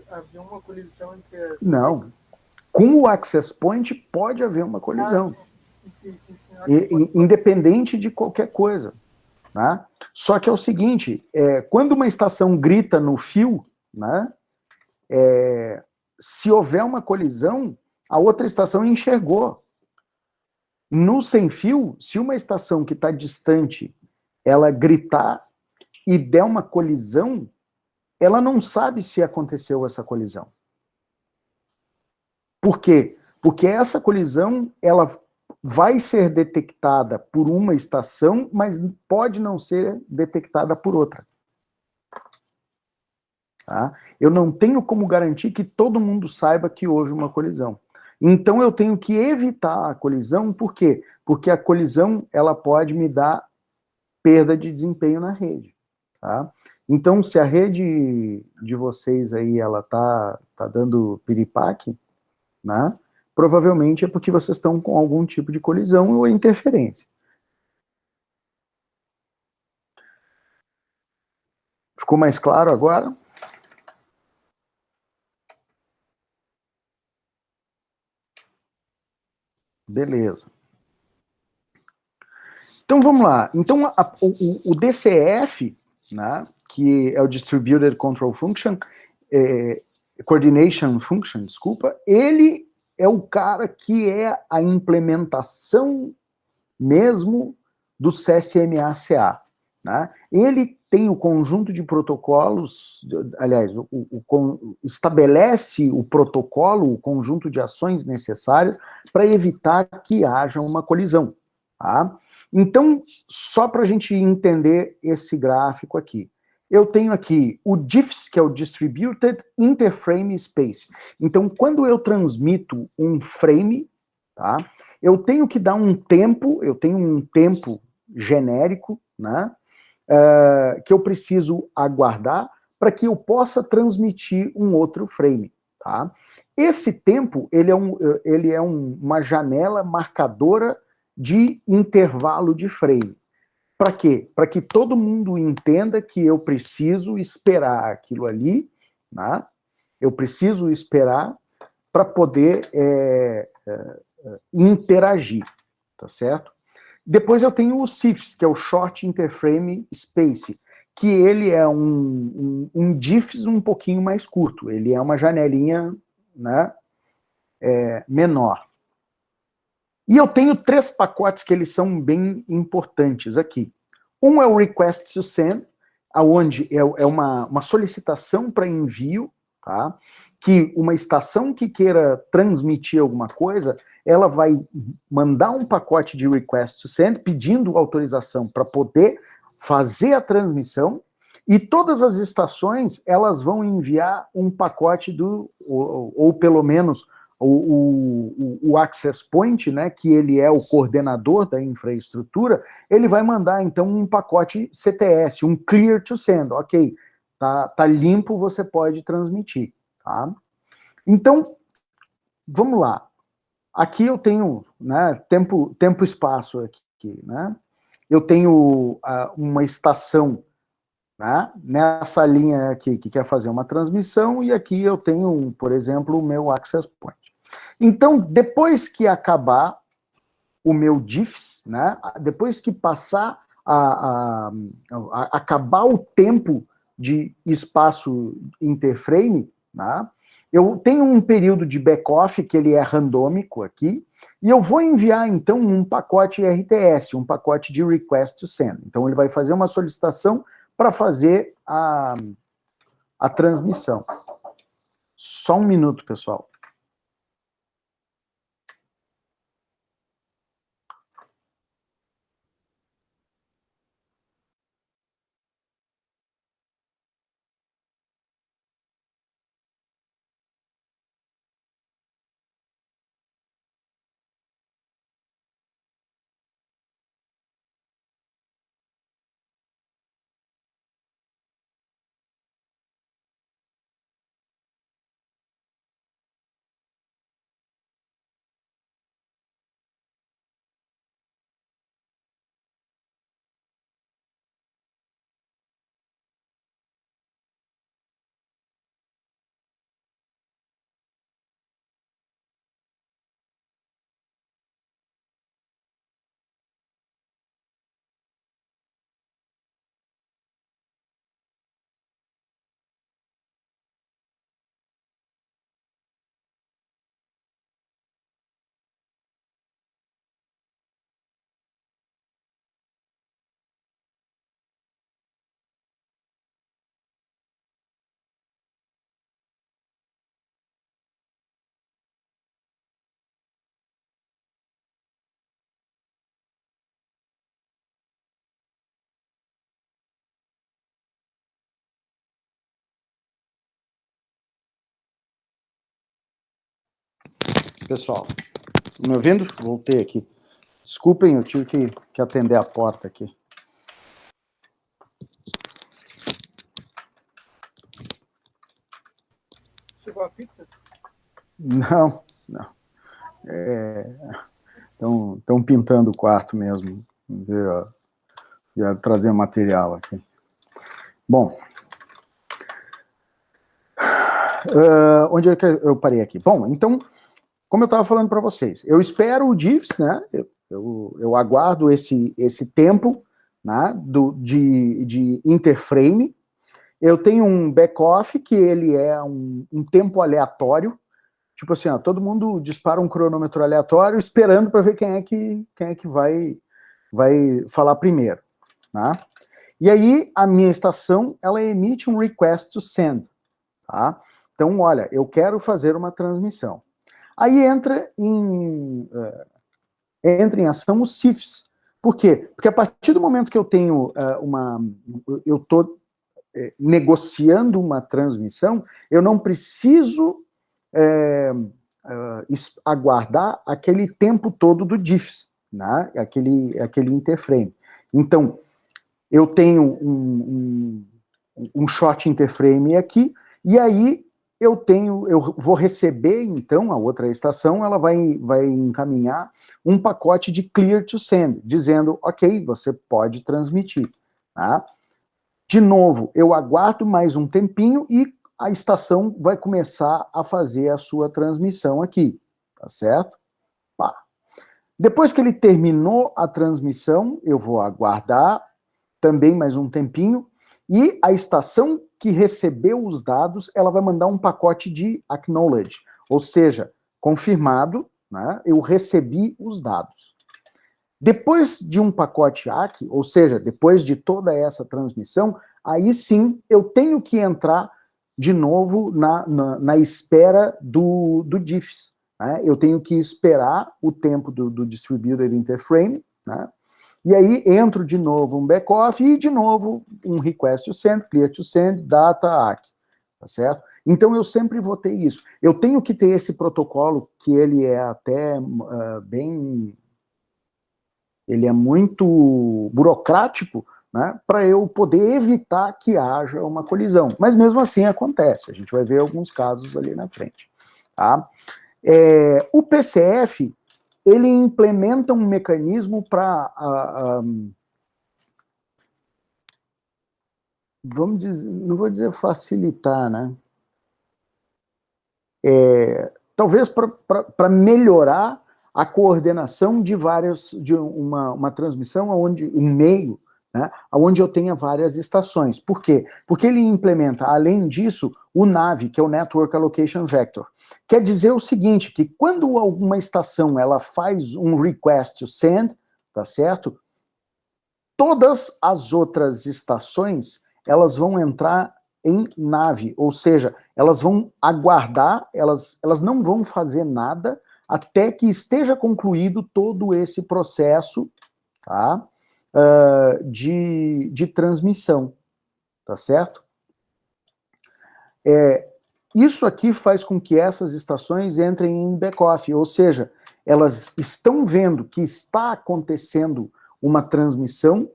haver uma colisão entre as... Não. Com o access point pode haver uma colisão. Sim. Independente de qualquer coisa. Né? Só que é o seguinte, quando uma estação grita no fio, né, se houver uma colisão, a outra estação enxergou. No sem fio, se uma estação que está distante, ela gritar e der uma colisão, ela não sabe se aconteceu essa colisão. Por quê? Porque essa colisão, ela vai ser detectada por uma estação, mas pode não ser detectada por outra. Tá? Eu não tenho como garantir que todo mundo saiba que houve uma colisão. Então eu tenho que evitar a colisão, por quê? Porque a colisão, ela pode me dar perda de desempenho na rede. Tá? Então, se a rede de vocês aí, ela tá dando piripaque, né? Provavelmente é porque vocês estão com algum tipo de colisão ou interferência. Ficou mais claro agora? Beleza. Então vamos lá. Então o DCF, né, que é o Distributed Control Function, Coordination Function, desculpa, ele é o cara que é a implementação mesmo do CSMA-CA. Né? Ele tem o conjunto de protocolos, aliás, estabelece o protocolo, o conjunto de ações necessárias para evitar que haja uma colisão. Tá? Então, só para a gente entender esse gráfico aqui, eu tenho aqui o DIFS, que é o Distributed Interframe Space. Então, quando eu transmito um frame, tá, eu tenho que dar um tempo, eu tenho um tempo genérico, né, que eu preciso aguardar para que eu possa transmitir um outro frame, tá? Esse tempo, ele é uma janela marcadora de intervalo de frame. Para quê? Para que todo mundo entenda que eu preciso esperar aquilo ali, né? Eu preciso esperar para poder interagir, tá certo? Depois eu tenho o CIFS, que é o Short Interframe Space, que ele é um DIFS um pouquinho mais curto, ele é uma janelinha, né, menor. E eu tenho 3 pacotes que eles são bem importantes aqui. Um é o Request to Send, onde é uma solicitação para envio, tá? Que uma estação que queira transmitir alguma coisa, ela vai mandar um pacote de Request to Send, pedindo autorização para poder fazer a transmissão, e todas as estações, elas vão enviar um pacote ou pelo menos o access point, né, que ele é o coordenador da infraestrutura, ele vai mandar, então, um pacote CTS, um clear to send, ok, tá limpo, você pode transmitir, tá? Então, vamos lá. Aqui eu tenho, né, tempo e espaço aqui, né? Eu tenho uma estação, né, nessa linha aqui, que quer fazer uma transmissão, e aqui eu tenho, por exemplo, o meu access point. Então, depois que acabar o meu DIFS, né, depois que passar acabar o tempo de espaço interframe, né, eu tenho um período de back-off, que ele é randômico aqui, e eu vou enviar, então, um pacote RTS, um pacote de Request to Send. Então, ele vai fazer uma solicitação para fazer a transmissão. Só um minuto, pessoal. Pessoal, me ouvindo? Voltei aqui. Desculpem, eu tive que atender a porta aqui. Chegou a pizza? Não. Estão pintando o quarto mesmo. Já trazer material aqui. Bom. Onde é que eu parei aqui? Bom, então, como eu estava falando para vocês, eu espero o DIFS, né? Eu aguardo esse tempo, né, de interframe. Eu tenho um back-off, que ele é um tempo aleatório. Tipo assim, ó, todo mundo dispara um cronômetro aleatório, esperando para ver quem é que vai falar primeiro, né? E aí, a minha estação, ela emite um request to send, tá? Então, olha, eu quero fazer uma transmissão. Aí entra em ação o CIFS. Por quê? Porque a partir do momento que eu tenho eu estou negociando uma transmissão, eu não preciso aguardar aquele tempo todo do diffs, né? aquele interframe. Então, eu tenho um short interframe aqui, e aí eu vou receber, então, a outra estação, ela vai encaminhar um pacote de clear to send, dizendo, ok, você pode transmitir. Tá? De novo, eu aguardo mais um tempinho e a estação vai começar a fazer a sua transmissão aqui, tá certo? Pá. Depois que ele terminou a transmissão, eu vou aguardar também mais um tempinho, e a estação que recebeu os dados, ela vai mandar um pacote de acknowledge, ou seja, confirmado, né, eu recebi os dados. Depois de um pacote ACK, ou seja, depois de toda essa transmissão, aí sim eu tenho que entrar de novo na espera do diffs. Né? Eu tenho que esperar o tempo do distributed interframe, né? E aí entro de novo um backoff e de novo um request to send, clear to send, data ACK, tá certo? Então eu sempre vou ter isso. Eu tenho que ter esse protocolo que ele é até ele é muito burocrático, né, para eu poder evitar que haja uma colisão. Mas mesmo assim acontece, a gente vai ver alguns casos ali na frente. Tá? O PCF, ele implementa um mecanismo para, vamos dizer, não vou dizer facilitar, né? Talvez para melhorar a coordenação de uma transmissão onde um meio, né, onde eu tenha várias estações. Por quê? Porque ele implementa, além disso, o NAV, que é o Network Allocation Vector. Quer dizer o seguinte, que quando alguma estação ela faz um request to send, tá certo? Todas as outras estações, elas vão entrar em NAV, ou seja, elas vão aguardar, elas não vão fazer nada até que esteja concluído todo esse processo, tá, de transmissão, tá certo? Isso aqui faz com que essas estações entrem em back-off, ou seja, elas estão vendo que está acontecendo uma transmissão,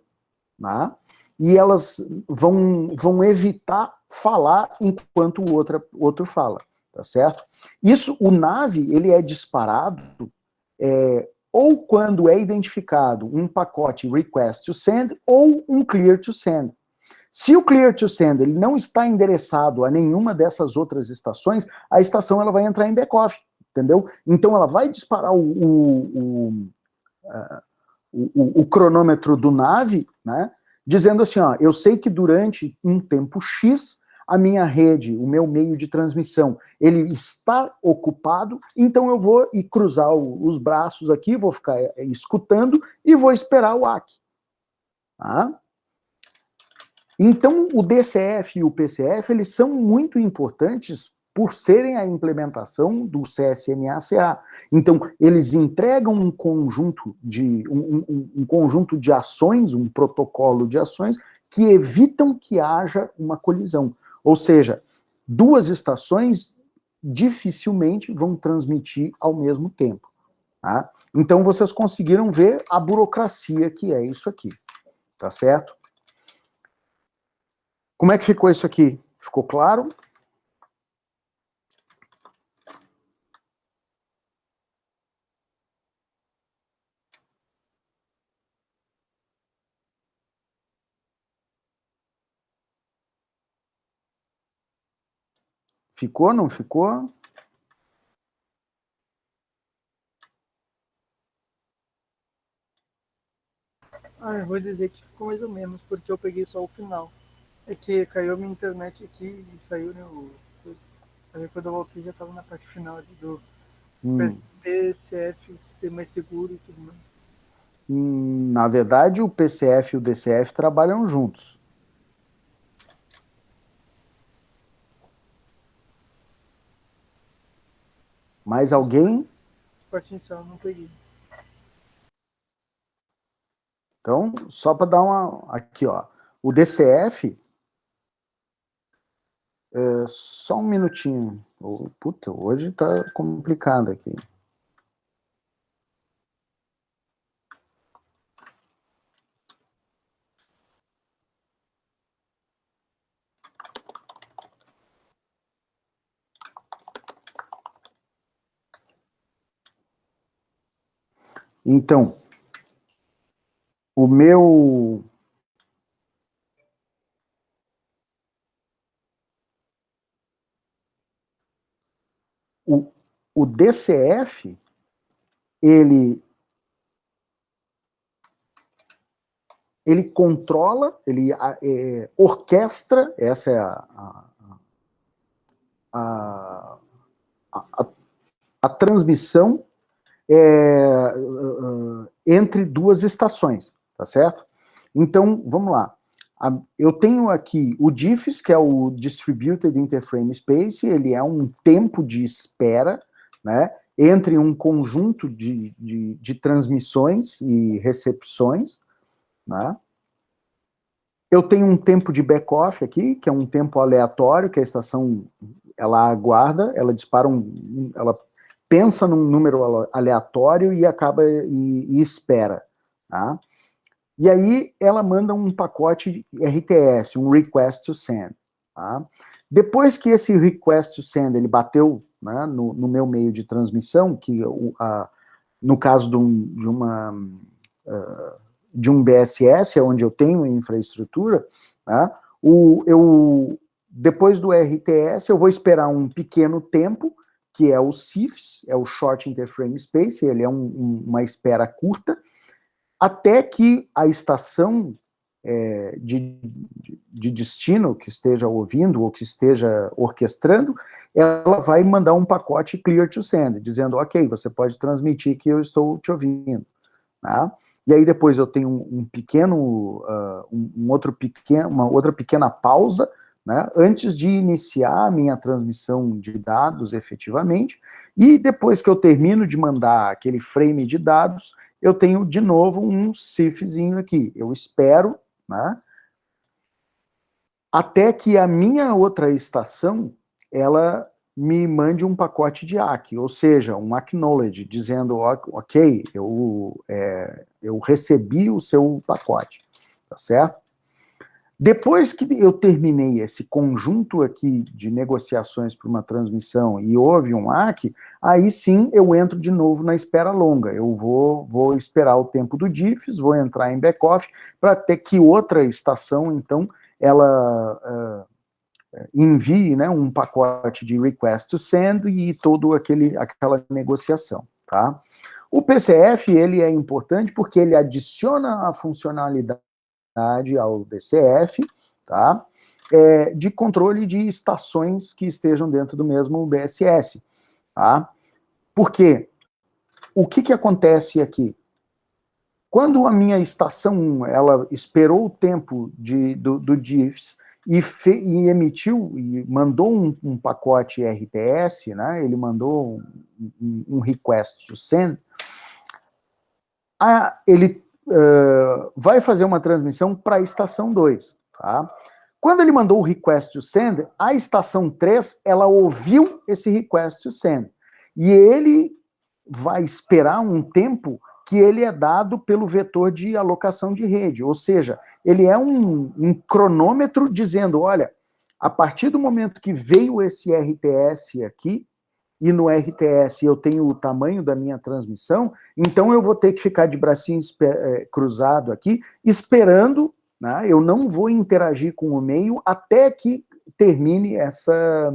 né, e elas vão evitar falar enquanto o outro fala, tá certo? Isso, o NAV, ele é disparado ou quando é identificado um pacote request to send ou um clear to send. Se o clear to send ele não está endereçado a nenhuma dessas outras estações, a estação ela vai entrar em back-off, entendeu? Então ela vai disparar o cronômetro do NAV, né, dizendo assim, ó, eu sei que durante um tempo X, a minha rede, o meu meio de transmissão, ele está ocupado, então eu vou cruzar os braços aqui, vou ficar escutando e vou esperar o ACK. Tá? Então, o DCF e o PCF, eles são muito importantes por serem a implementação do CSMA-CA. Então, eles entregam um conjunto de ações, um protocolo de ações, que evitam que haja uma colisão. Ou seja, duas estações dificilmente vão transmitir ao mesmo tempo. Tá? Então, vocês conseguiram ver a burocracia que é isso aqui. Tá certo? Como é que ficou isso aqui? Ficou claro? Ficou, não ficou? Eu vou dizer que ficou mais ou menos, porque eu peguei só o final. É que caiu a minha internet aqui e saiu, né? Aí quando eu voltei já tava na parte final ali do PCF ser mais seguro e tudo mais. Na verdade, o PCF e o DCF trabalham juntos. Mais alguém? Parte inicial não peguei. Então, só para dar uma... Aqui, ó. O DCF, Só um minutinho. Puta, hoje tá complicado aqui. Então, o meu... O DCF, ele controla, ele orquestra, essa é a transmissão entre duas estações, tá certo? Então, vamos lá. Eu tenho aqui o DIFS, que é o Distributed Interframe Space, ele é um tempo de espera, né, entre um conjunto de transmissões e recepções, né? Eu tenho um tempo de back-off aqui, que é um tempo aleatório, que a estação, ela aguarda, ela dispara ela pensa num número aleatório e acaba, e espera, tá? E aí ela manda um pacote RTS, um Request to Send, tá? Depois que esse Request to Send, ele bateu, né, no meu meio de transmissão, que no caso de um BSS, é onde eu tenho infraestrutura, tá? Depois do RTS, eu vou esperar um pequeno tempo, que é o CIFS, é o Short Interframe Space, ele é uma espera curta, até que a estação de destino que esteja ouvindo ou que esteja orquestrando, ela vai mandar um pacote Clear to Send, dizendo, ok, você pode transmitir que eu estou te ouvindo, tá? E aí depois eu tenho uma outra pequena pausa, né, antes de iniciar a minha transmissão de dados efetivamente, e depois que eu termino de mandar aquele frame de dados, eu tenho de novo um CIFzinho aqui. Eu espero, né, até que a minha outra estação, ela me mande um pacote de ACK, ou seja, um acknowledge, dizendo, ok, eu recebi o seu pacote, tá certo? Depois que eu terminei esse conjunto aqui de negociações para uma transmissão e houve um ACK, aí sim eu entro de novo na espera longa. Eu vou esperar o tempo do DIFS, vou entrar em back-off para ter que outra estação, então, ela envie, né, um pacote de request to send e toda aquela negociação, tá? O PCF, ele é importante porque ele adiciona a funcionalidade ao DCF, tá? De controle de estações que estejam dentro do mesmo BSS, tá? Por quê? O que acontece aqui? Quando a minha estação 1, ela esperou o tempo do DIFS e emitiu, e mandou um pacote RTS, né? Ele mandou um request to send, ele vai fazer uma transmissão para a estação 2, tá? Quando ele mandou o request to send, a estação 3, ela ouviu esse request to send, e ele vai esperar um tempo que ele é dado pelo vetor de alocação de rede, ou seja, ele é um cronômetro dizendo, olha, a partir do momento que veio esse RTS aqui, e no RTS eu tenho o tamanho da minha transmissão, então eu vou ter que ficar de bracinho cruzado aqui, esperando, né, eu não vou interagir com o meio até que termine essa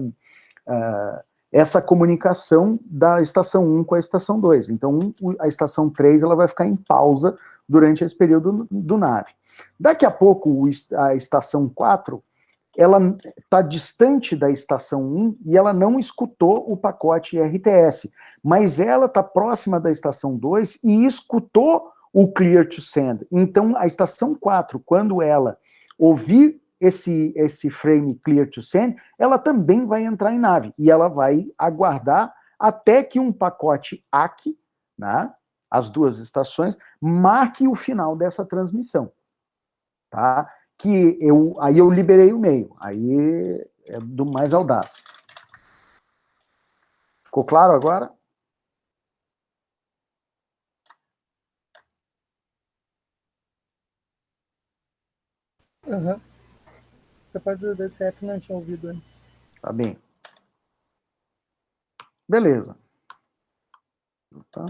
comunicação da estação 1 com a estação 2. Então, a estação 3 ela vai ficar em pausa durante esse período do NAV. Daqui a pouco, a estação 4, ela está distante da estação 1 e ela não escutou o pacote RTS, mas ela está próxima da estação 2 e escutou o Clear to Send. Então, a estação 4, quando ela ouvir esse frame Clear to Send, ela também vai entrar em nave, e ela vai aguardar até que um pacote ACK, né, as duas estações, marque o final dessa transmissão, tá? Aí eu liberei o meio, aí do mais audaz. Ficou claro agora? Aham. Essa parte do DCF não tinha ouvido antes. Tá bem. Beleza. Tá.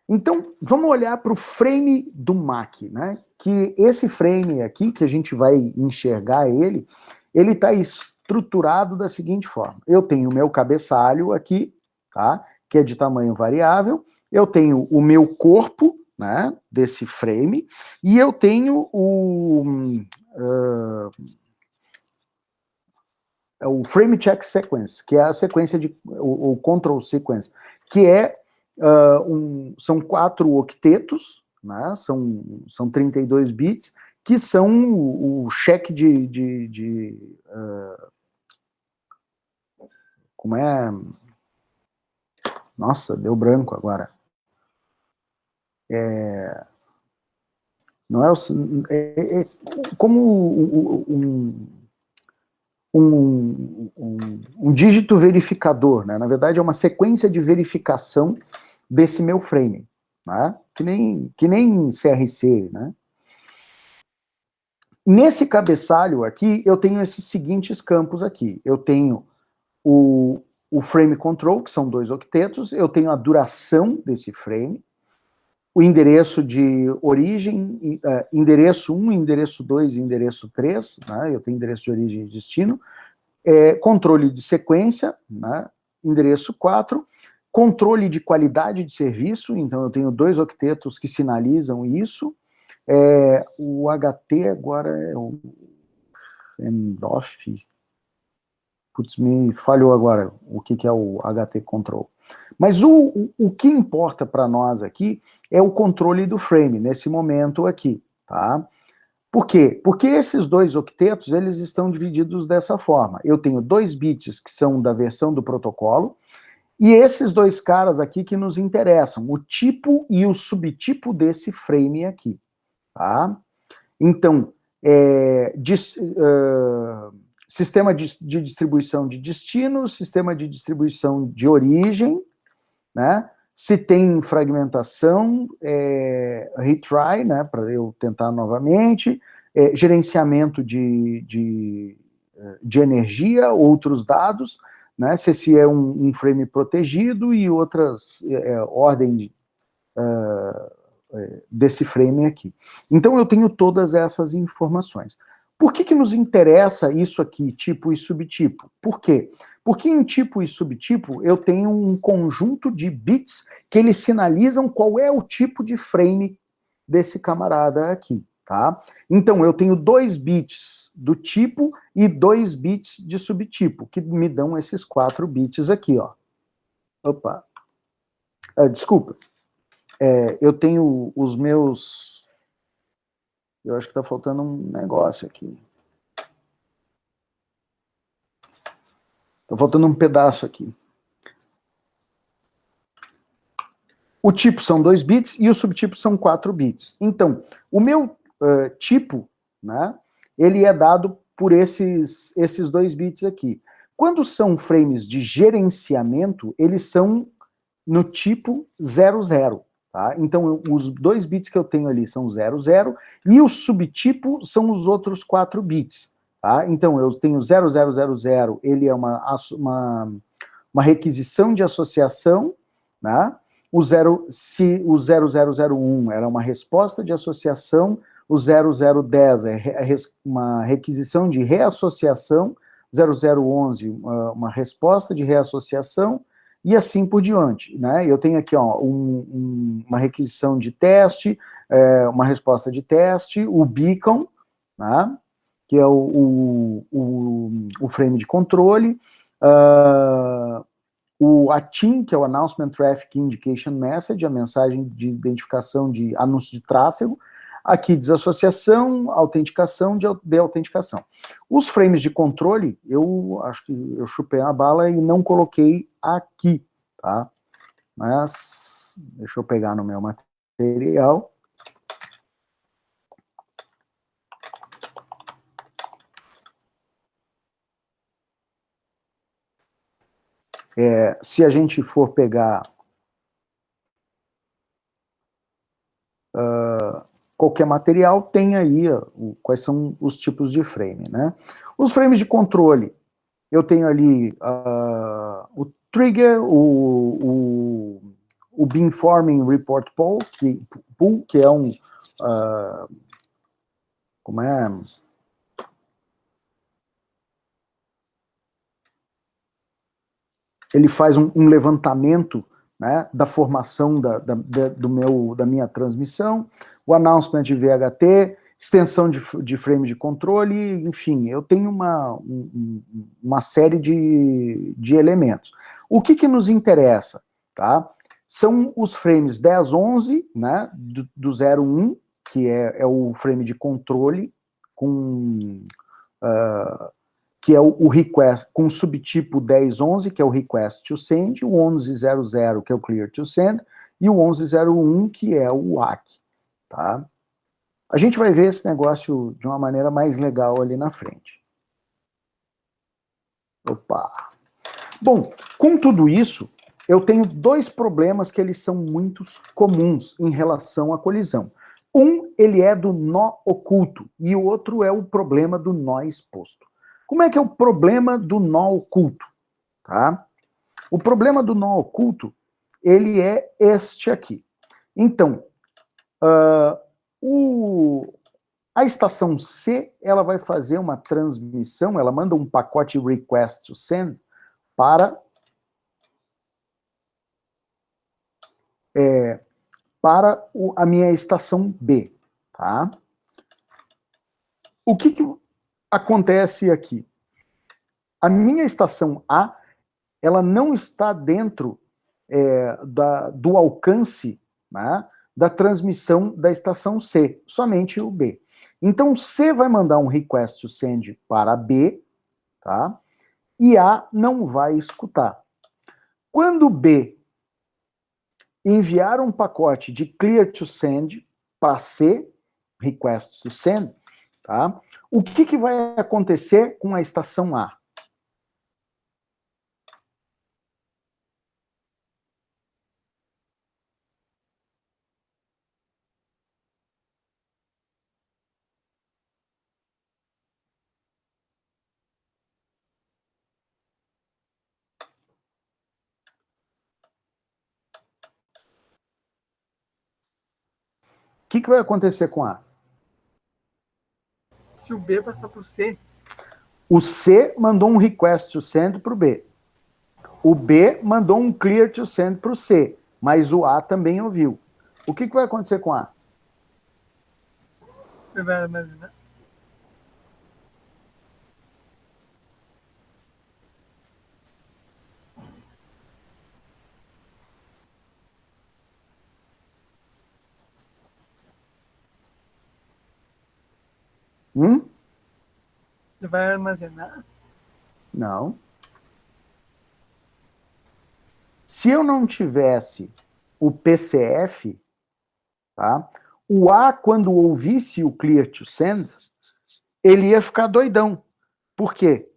Então, vamos olhar para o frame do Mac, né? Que esse frame aqui, que a gente vai enxergar ele está estruturado da seguinte forma. Eu tenho o meu cabeçalho aqui, tá? Que é de tamanho variável. Eu tenho o meu corpo, né? Desse frame. E eu tenho o frame check sequence, que é a sequência o control sequence, que é são 4 octetos, né, são 32 bits, que são o cheque como é? Nossa, deu branco agora. Não é, é como um dígito verificador, né? Na verdade, é uma sequência de verificação desse meu frame, né? Que nem CRC, né? Nesse cabeçalho aqui, eu tenho esses seguintes campos aqui. Eu tenho o frame control, que são 2 octetos, eu tenho a duração desse frame, o endereço de origem, endereço 1, endereço 2 e endereço 3, né? Eu tenho endereço de origem e destino, controle de sequência, né? Endereço 4, controle de qualidade de serviço, então eu tenho 2 octetos que sinalizam isso, o HT agora é o handoff, putz, me falhou agora o que é o HT control. Mas o que importa para nós aqui é o controle do frame, nesse momento aqui, tá? Por quê? Porque esses 2 octetos, eles estão divididos dessa forma. Eu tenho 2 bits que são da versão do protocolo, e esses 2 caras aqui que nos interessam, o tipo e o subtipo desse frame aqui, tá? Então, sistema de distribuição de destino, sistema de distribuição de origem, né? Se tem fragmentação, retry, né, para eu tentar novamente, gerenciamento de energia, outros dados, né, se esse é um frame protegido e outras ordem desse frame aqui. Então eu tenho todas essas informações. Por que nos interessa isso aqui, tipo e subtipo? Por quê? Porque em tipo e subtipo eu tenho um conjunto de bits que eles sinalizam qual é o tipo de frame desse camarada aqui, tá? Então eu tenho 2 bits do tipo e 2 bits de subtipo, que me dão esses 4 bits aqui, ó. Opa. Desculpa. Eu tenho os meus... Eu acho que está faltando um negócio aqui. Está faltando um pedaço aqui. O tipo são 2 bits e o subtipo são 4 bits. Então, o meu tipo, né, ele é dado por esses 2 bits aqui. Quando são frames de gerenciamento, eles são no tipo 00. Tá? Então, os 2 bits que eu tenho ali são 00, e o subtipo são os outros 4 bits. Tá? Então, eu tenho 0000, ele é uma requisição de associação, né? Se o 0001 era uma resposta de associação, o 0010 é uma requisição de reassociação, 0011 uma resposta de reassociação, e assim por diante, né? Eu tenho aqui, ó, uma requisição de teste, uma resposta de teste, o beacon, né? Que é o frame de controle, o ATIM, que é o Announcement Traffic Indication Message, a mensagem de identificação de anúncio de tráfego, aqui desassociação, autenticação, de autenticação. Os frames de controle, eu acho que eu chupei a bala e não coloquei aqui, tá? Mas, deixa eu pegar no meu material. se a gente for pegar qualquer material, tem aí quais são os tipos de frame, né? Os frames de controle, eu tenho ali o trigger, o beamforming report pool, que é um... como é? Ele faz um levantamento, né, da formação da minha transmissão, o announcement de VHT, extensão de frame de controle, enfim, eu tenho uma série de elementos. O que nos interessa, tá? São os frames 10, 11, né, do 0, 1, que é o frame de controle, que é o request, com o subtipo 10.11, que é o request to send, o 11.00, que é o clear to send, e o 11.01, que é o WAC, tá? A gente vai ver esse negócio de uma maneira mais legal ali na frente. Opa! Bom, com tudo isso, eu tenho dois problemas que eles são muito comuns em relação à colisão. Um, ele é do nó oculto, e o outro é o problema do nó exposto. Como é que é o problema do nó oculto? Tá? O problema do nó oculto, ele é este aqui. Então, a estação C, ela vai fazer uma transmissão, ela manda um pacote request to send para a minha estação B. Tá? O que acontece aqui? A minha estação A, ela não está dentro do alcance, né, da transmissão da estação C, somente o B. Então, C vai mandar um request to send para B, tá? E A não vai escutar. Quando B enviar um pacote de clear to send para C, request to send, tá? O que vai acontecer com a estação A? O que vai acontecer com A? Se o B passar por C... O C mandou um request to send para o B. O B mandou um clear to send para o C, mas o A também ouviu. O que vai acontecer com A? Vai armazenar. Vai armazenar? Não. Se eu não tivesse o PCF, tá? O A, quando ouvisse o clear to send, ele ia ficar doidão. Por quê?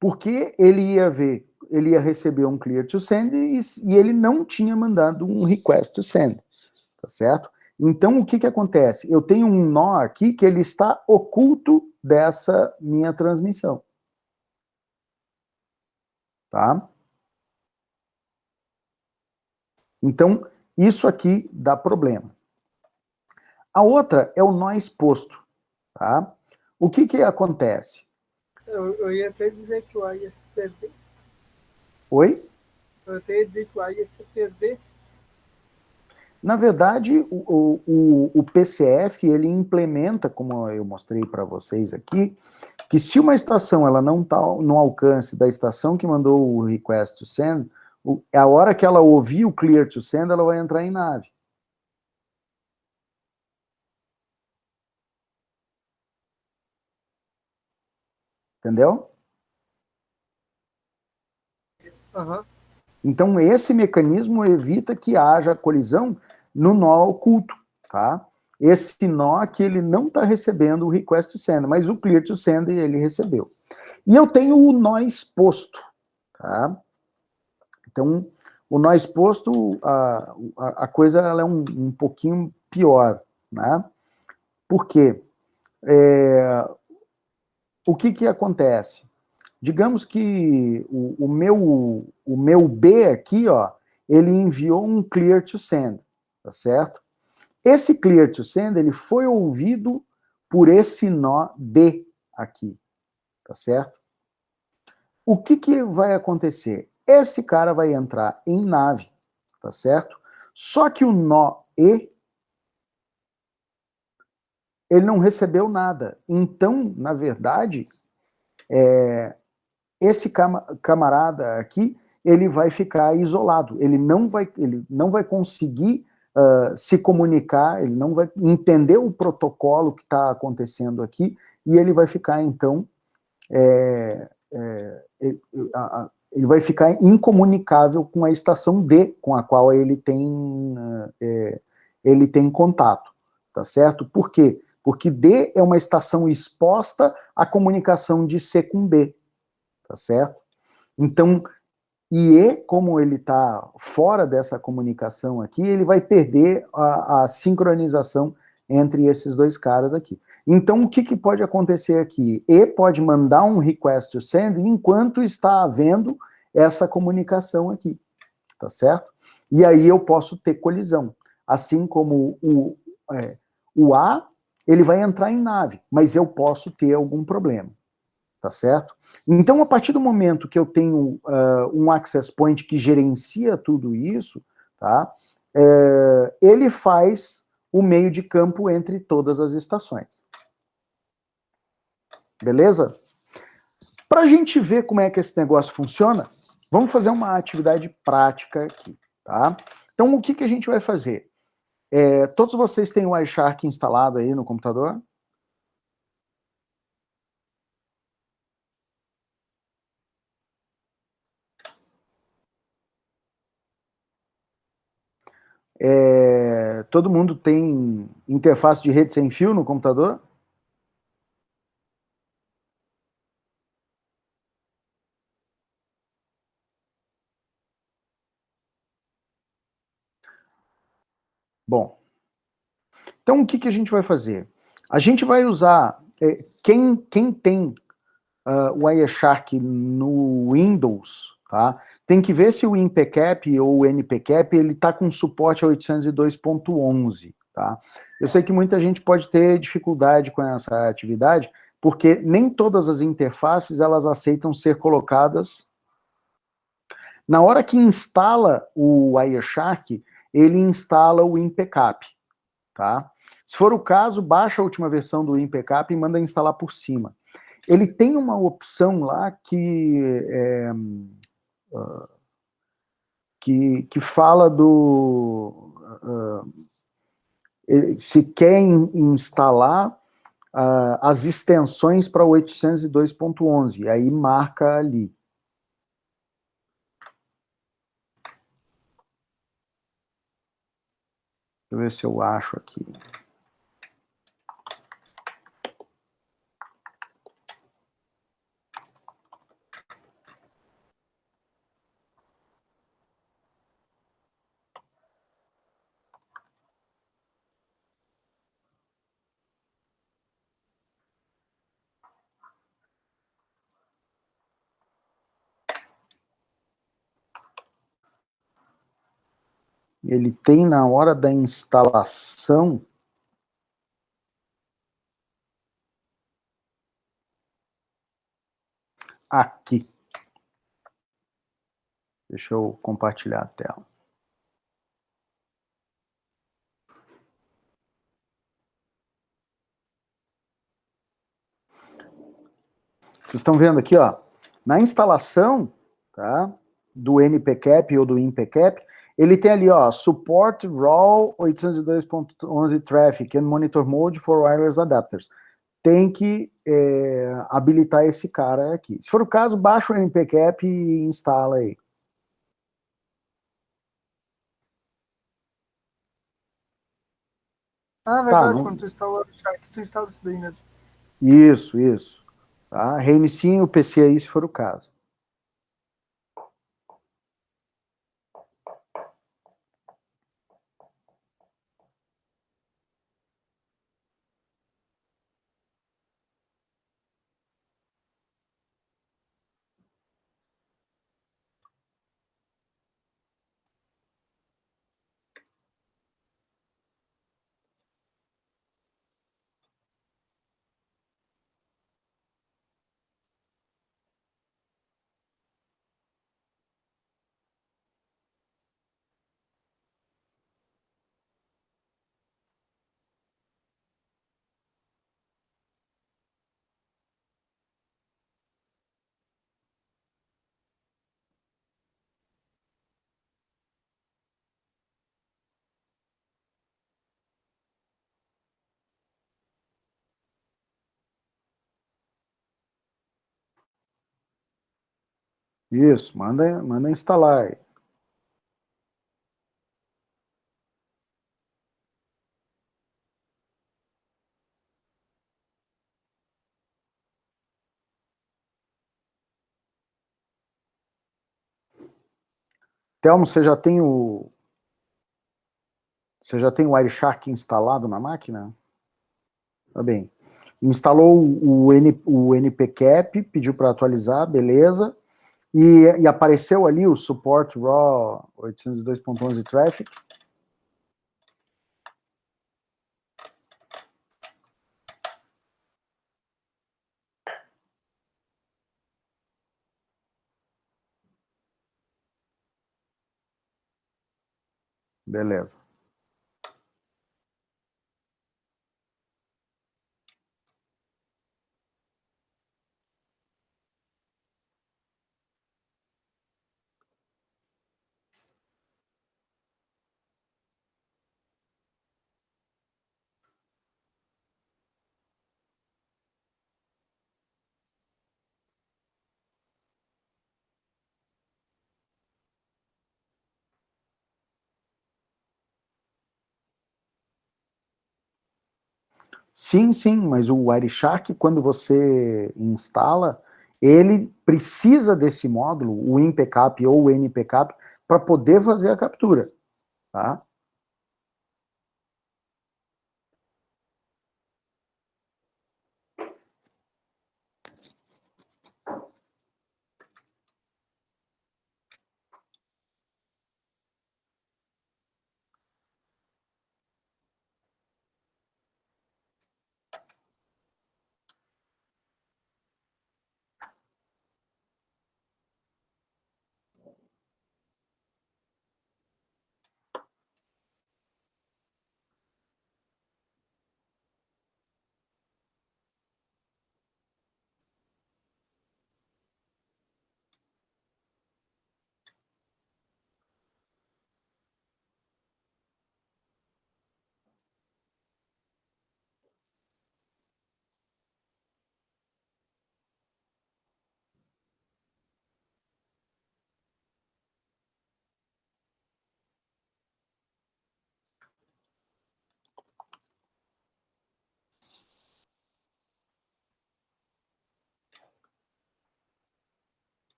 Porque ele ia receber um clear to send e ele não tinha mandado um request to send, tá certo? Então, o que acontece? Eu tenho um nó aqui que ele está oculto dessa minha transmissão. Tá? Então, isso aqui dá problema. A outra é o nó exposto. Tá? O que acontece? Eu ia até dizer que o A ia se perder. Oi? Eu até ia dizer que o A ia se perder. Na verdade, o PCF, ele implementa, como eu mostrei para vocês aqui, que se uma estação ela não está no alcance da estação que mandou o request to send, a hora que ela ouvir o clear to send, ela vai entrar em nave. Entendeu? Uhum. Então, esse mecanismo evita que haja colisão no nó oculto, tá? Esse nó que ele não está recebendo o request to send, mas o clear to send ele recebeu. E eu tenho o nó exposto, tá? Então, o nó exposto, a coisa ela é um pouquinho pior, né? Por quê? O que acontece? Digamos que o meu B aqui, ó, ele enviou um clear to send, tá certo? Esse clear to send, ele foi ouvido por esse nó D aqui, tá certo? O que vai acontecer? Esse cara vai entrar em nave, tá certo? Só que o nó E, ele não recebeu nada. Então, na verdade, esse camarada aqui, ele vai ficar isolado. Ele não vai conseguir se comunicar, ele não vai entender o protocolo que está acontecendo aqui, e ele vai ficar, então, ele vai ficar incomunicável com a estação D, com a qual ele tem contato, tá certo? Por quê? Porque D é uma estação exposta à comunicação de C com B, tá certo? Então, E, como ele está fora dessa comunicação aqui, ele vai perder a sincronização entre esses dois caras aqui. Então, o que pode acontecer aqui? E pode mandar um request to send enquanto está havendo essa comunicação aqui, tá certo? E aí eu posso ter colisão. Assim como o A, ele vai entrar em nave, mas eu posso ter algum problema. Tá certo? Então, a partir do momento que eu tenho um access point que gerencia tudo isso, tá? Ele faz o meio de campo entre todas as estações. Beleza? Para a gente ver como é que esse negócio funciona, vamos fazer uma atividade prática aqui, tá? Então, o que a gente vai fazer? Todos vocês têm o Wireshark instalado aí no computador? Todo mundo tem interface de rede sem fio no computador? Bom, então o que a gente vai fazer? A gente vai usar, quem tem o Wireshark no Windows, tá? Tem que ver se o InPCAP ou o NPCAP, ele está com suporte a 802.11, tá? Eu sei que muita gente pode ter dificuldade com essa atividade, porque nem todas as interfaces, elas aceitam ser colocadas. Na hora que instala o Wireshark, ele instala o InPCAP, tá? Se for o caso, baixa a última versão do InPCAP e manda instalar por cima. Ele tem uma opção lá que fala se quer instalar as extensões para 802.11, aí marca ali. Deixa eu ver se eu acho aqui. Ele tem na hora da instalação aqui. Deixa eu compartilhar a tela. Vocês estão vendo aqui, ó, na instalação, tá, do NPCAP ou do InPCAP, ele tem ali, ó, Support RAW 802.11 Traffic and Monitor Mode for Wireless Adapters. Tem que habilitar esse cara aqui. Se for o caso, baixa o NPCAP e instala aí. Ah, verdade, Tá, não... quando tu instala o Wireshark, tu instala isso daí mesmo. Isso. Tá? Reinicie o PC aí, se for o caso. Isso, manda instalar aí. Telmo, você já tem o Wireshark instalado na máquina? Tá bem. Instalou o npcap, pediu para atualizar, beleza. E apareceu ali o support RAW 802.11 traffic. Beleza. Sim, sim, mas o Wireshark, quando você instala, ele precisa desse módulo, o InPCAP ou o NPCAP, para poder fazer a captura, tá?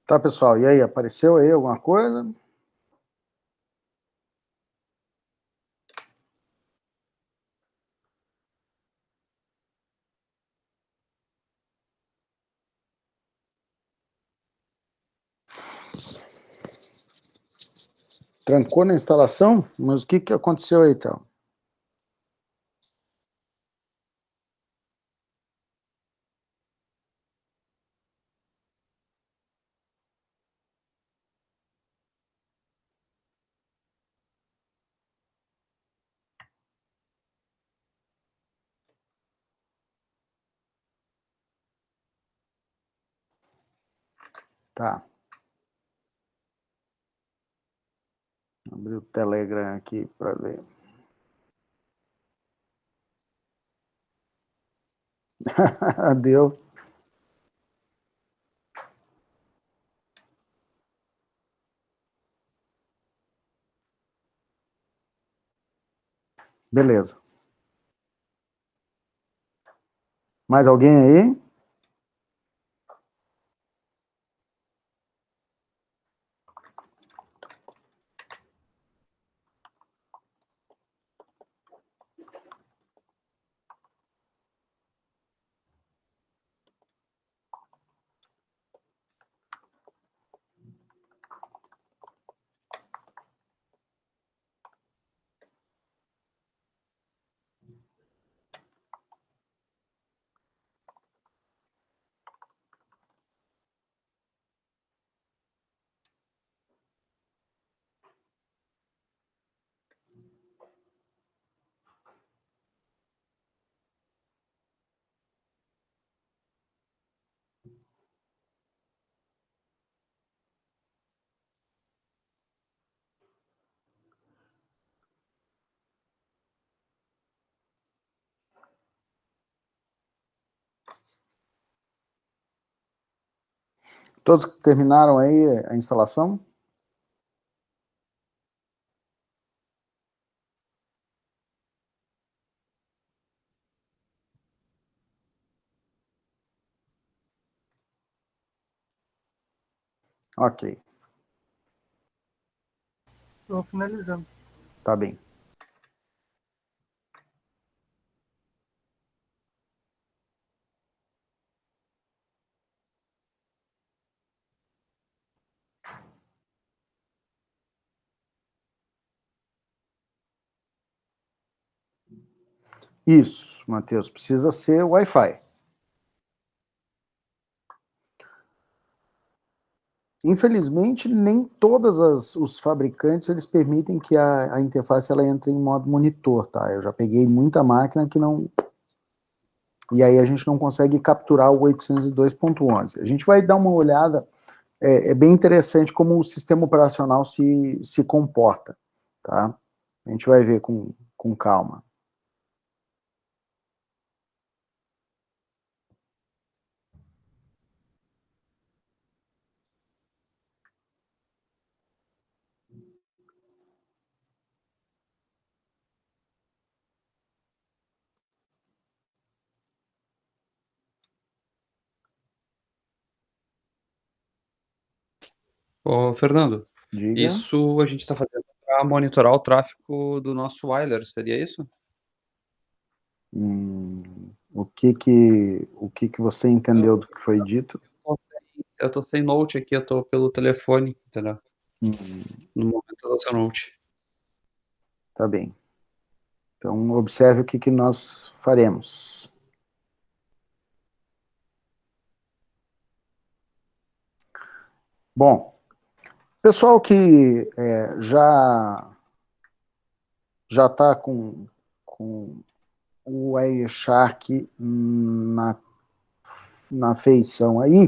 Tá, pessoal, e aí, apareceu aí alguma coisa? Trancou na instalação? Mas o que que aconteceu aí, então? Tá. Abri o Telegram aqui para ver. Deu. Beleza. Mais alguém aí? Todos terminaram aí a instalação? Ok, Estou finalizando. tá bem. Isso, Matheus, precisa ser Wi-Fi. Infelizmente, nem todos os fabricantes eles permitem que a interface ela entre em modo monitor, tá? Eu já peguei muita máquina que não... E aí a gente não consegue capturar o 802.11. A gente vai dar uma olhada, é bem interessante como o sistema operacional se comporta, tá? A gente vai ver com calma. Ô, Fernando, Diga. isso a gente está fazendo para monitorar o tráfego do nosso Wyler, seria isso? O que que você entendeu do que foi dito? Eu tô sem note aqui, eu tô pelo telefone, entendeu? Hum, No momento eu tô sem note. tá bem. Então, observe o que nós faremos. Bom, pessoal que já está com o Wireshark na feição aí,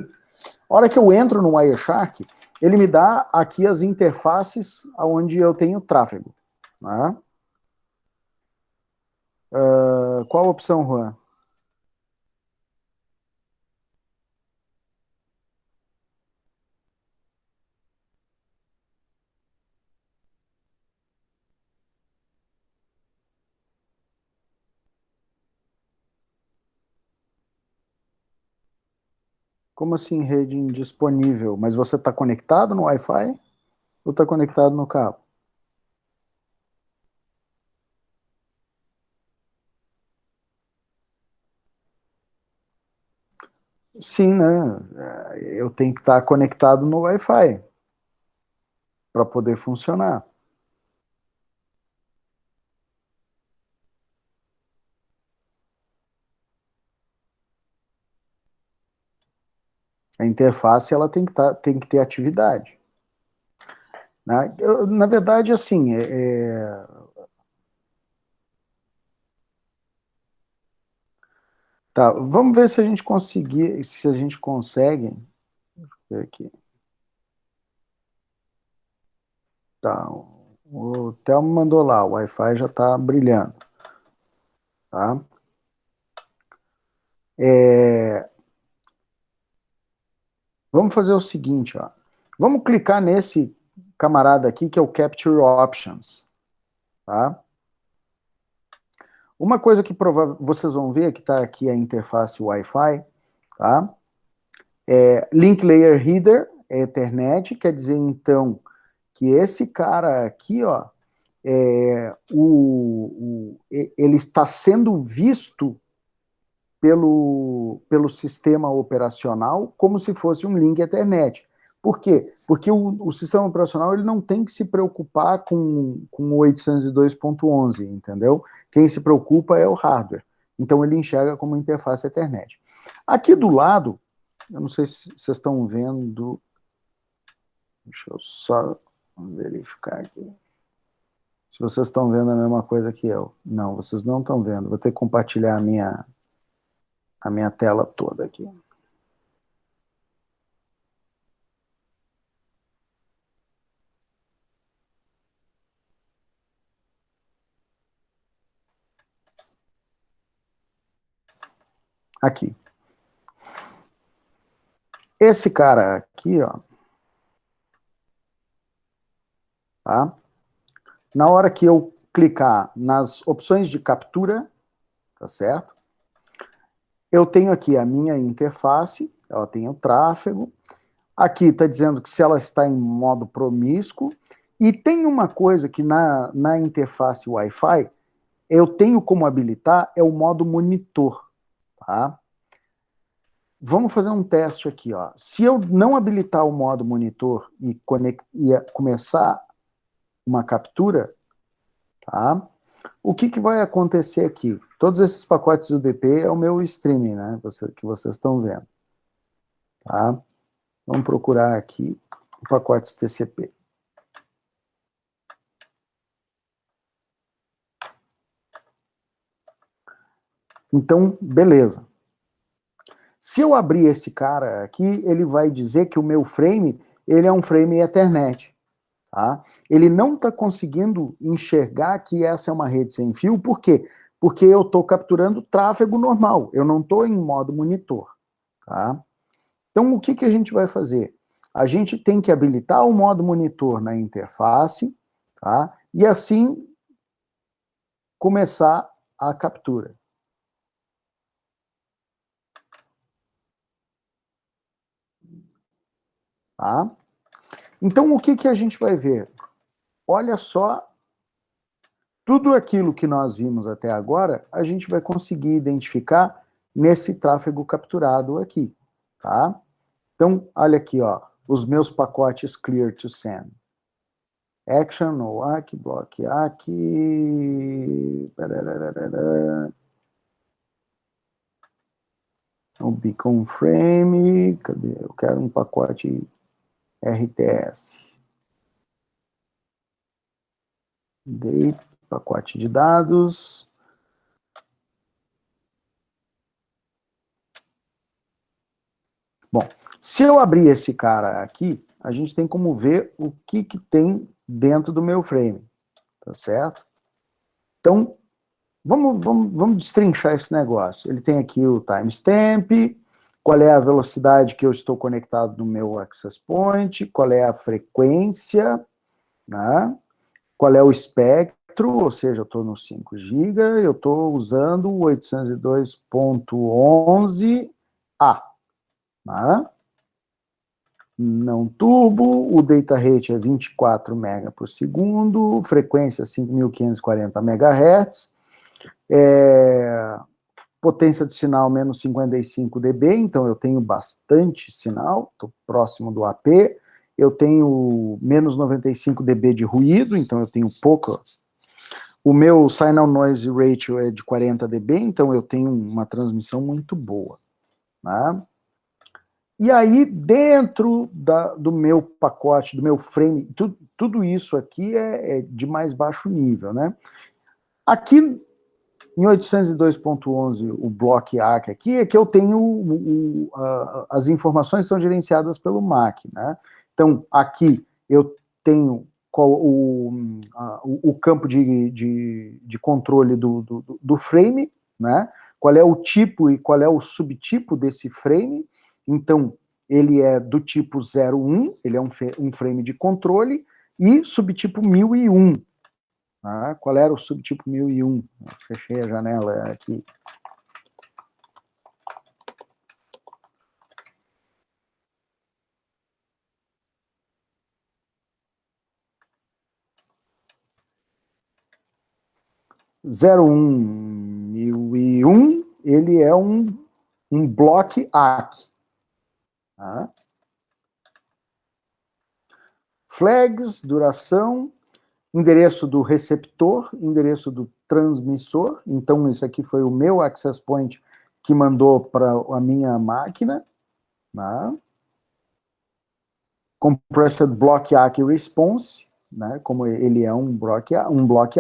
a hora que eu entro no Wireshark, ele me dá aqui as interfaces onde eu tenho tráfego. Né? Qual a opção, Juan? Como assim rede indisponível? Mas você está conectado no Wi-Fi ou está conectado no cabo? Sim, né? Eu tenho que estar conectado no Wi-Fi para poder funcionar. A interface ela tem que ter atividade. Né? Na verdade, assim, tá, vamos ver se a gente conseguir, se a gente consegue. Ver aqui. Tá, o Thelmo mandou lá, o Wi-Fi já está brilhando. Tá? Vamos fazer o seguinte, ó. Vamos clicar nesse camarada aqui, que é o Capture Options. Tá? Uma coisa que vocês vão ver, que está aqui a interface Wi-Fi, tá? Link Layer Header, é Ethernet, quer dizer, então, que esse cara aqui, ó, ele está sendo visto pelo sistema operacional como se fosse um link Ethernet. Por quê? Porque o sistema operacional ele não tem que se preocupar com o 802.11, entendeu? Quem se preocupa é o hardware. Então ele enxerga como interface Ethernet. Aqui do lado, eu não sei se vocês estão vendo, deixa eu só verificar aqui. Se vocês estão vendo a mesma coisa que eu. Não, vocês não estão vendo. Vou ter que compartilhar a minha tela toda aqui. Aqui. Esse cara aqui, ó, tá? Na hora que eu clicar nas opções de captura, tá certo? Eu tenho aqui a minha interface, ela tem o tráfego. Aqui está dizendo que se ela está em modo promíscuo. E tem uma coisa que na interface Wi-Fi eu tenho como habilitar, é o modo monitor, tá? Vamos fazer um teste aqui, ó. Se eu não habilitar o modo monitor e começar uma captura, tá? O que vai acontecer aqui? Todos esses pacotes UDP é o meu streaming, né? Que vocês estão vendo, tá? Vamos procurar aqui pacotes TCP. Então, beleza. Se eu abrir esse cara aqui, ele vai dizer que o meu frame, ele é um frame Ethernet. Tá? Ele não está conseguindo enxergar que essa é uma rede sem fio, por quê? Porque eu estou capturando tráfego normal, eu não estou em modo monitor. Tá? Então, o que a gente vai fazer? A gente tem que habilitar o modo monitor na interface, tá? E assim começar a captura. Tá? Então, o que a gente vai ver? Olha só, tudo aquilo que nós vimos até agora, a gente vai conseguir identificar nesse tráfego capturado aqui, tá? Então, olha aqui, ó, os meus pacotes clear to send. Action, no ACK, block ACK, o beacon frame, cadê? Eu quero um pacote RTS. Date, pacote de dados. Bom, se eu abrir esse cara aqui, a gente tem como ver o que tem dentro do meu frame, tá certo? Então, vamos destrinchar esse negócio. Ele tem aqui o timestamp, qual é a velocidade que eu estou conectado no meu access point, qual é a frequência, né? Qual é o espectro, ou seja, eu estou no 5 GB, eu estou usando o 802.11a, né? Não turbo, o data rate é 24 MB por segundo, frequência 5.540 MHz, potência de sinal menos 55 dB, então eu tenho bastante sinal, estou próximo do AP, eu tenho menos 95 dB de ruído, então eu tenho pouco. O meu signal noise ratio é de 40 dB, então eu tenho uma transmissão muito boa, né? E aí, dentro do meu pacote, do meu frame, tudo isso aqui é de mais baixo nível, né? Aqui, em 802.11, o block ACK aqui, é que eu tenho, as informações são gerenciadas pelo MAC, né? Então, aqui eu tenho o campo de controle do frame, né? Qual é o tipo e qual é o subtipo desse frame. Então, ele é do tipo 01, ele é um frame de controle, e subtipo 1001. Tá? Qual era o subtipo 1001? Eu fechei a janela aqui. Zero 1001, ele é um block ACK. Tá? Flags, duração, endereço do receptor, endereço do transmissor. Então, isso aqui foi o meu access point que mandou para a minha máquina. Tá? Compressed Block ACK Response, né? Como ele é um block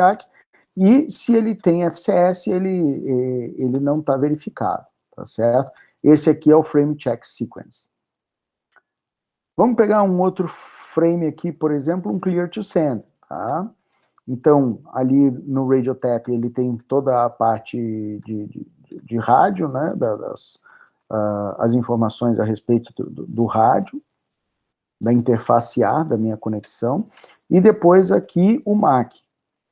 ACK. E se ele tem FCS, ele não está verificado, tá certo? Esse aqui é o Frame Check Sequence. Vamos pegar um outro frame aqui, por exemplo, um Clear to Send, tá? Então, ali no Radio Tap, ele tem toda a parte de rádio, né, as informações a respeito do rádio, da interface A, da minha conexão, e depois aqui o MAC,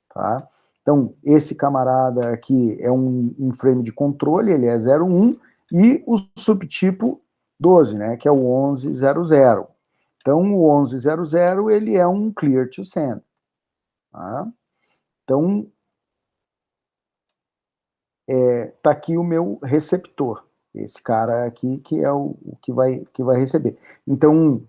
tá? Então, esse camarada aqui é um frame de controle, ele é 01, e o subtipo 12, né, que é o 1100. Então, o 1100, ele é um clear to send, tá? Então, tá aqui o meu receptor, esse cara aqui que é o que vai receber. Então,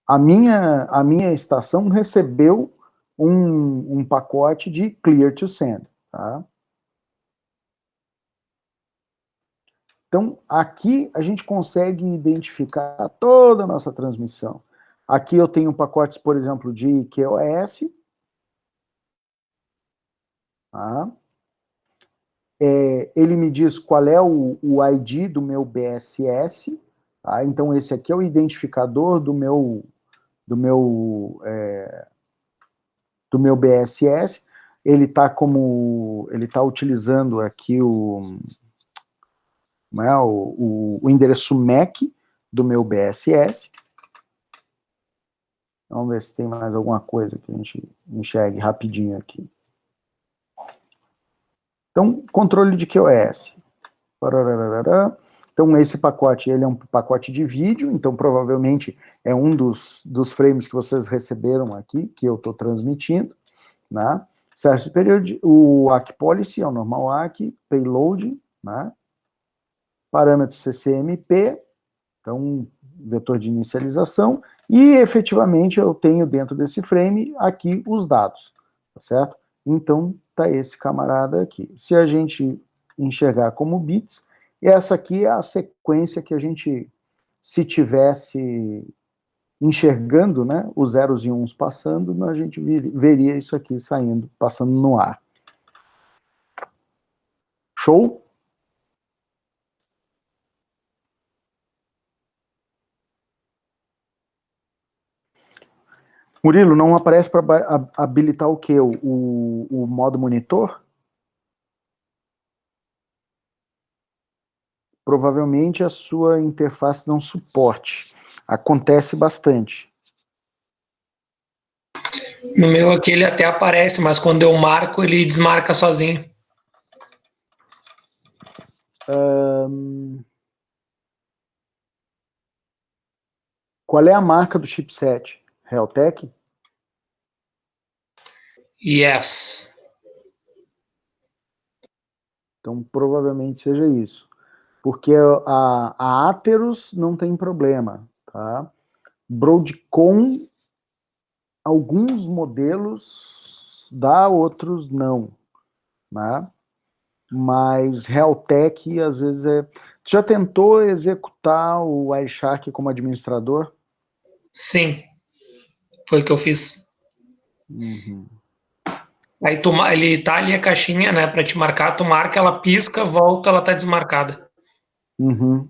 a minha estação recebeu um pacote de clear to send, tá? Então, aqui a gente consegue identificar toda a nossa transmissão. Aqui eu tenho pacotes, por exemplo, de QoS, tá? Ele me diz qual é o ID do meu BSS, tá? Então esse aqui é o identificador do meu BSS. Ele está utilizando aqui o endereço MAC do meu BSS. Vamos ver se tem mais alguma coisa que a gente enxergue rapidinho aqui. Então, controle de QoS. Então, esse pacote, ele é um pacote de vídeo, então provavelmente é um dos frames que vocês receberam aqui, que eu estou transmitindo, né? Service Period, o ACK Policy, é o normal ACK, Payload, né? Parâmetros CCMP, então, vetor de inicialização, e efetivamente eu tenho dentro desse frame aqui os dados, tá certo? Então, tá esse camarada aqui. Se a gente enxergar como bits, essa aqui é a sequência que a gente, se tivesse enxergando, né, os zeros e uns passando, a gente veria isso aqui saindo, passando no ar. Show? Murilo, não aparece para habilitar o quê? O modo monitor? Provavelmente a sua interface não suporte. Acontece bastante. No meu aqui ele até aparece, mas quando eu marco, ele desmarca sozinho. Qual é a marca do chipset? Realtek? Yes. Então, provavelmente seja isso. Porque a Atheros não tem problema, tá? Broadcom, alguns modelos dá, outros não, né? Mas Realtek, às vezes, Tu já tentou executar o Wireshark como administrador? Sim, foi o que eu fiz. Uhum. Aí ele tá ali a caixinha, né, para te marcar, tu marca, ela pisca, volta, ela tá desmarcada. Uhum.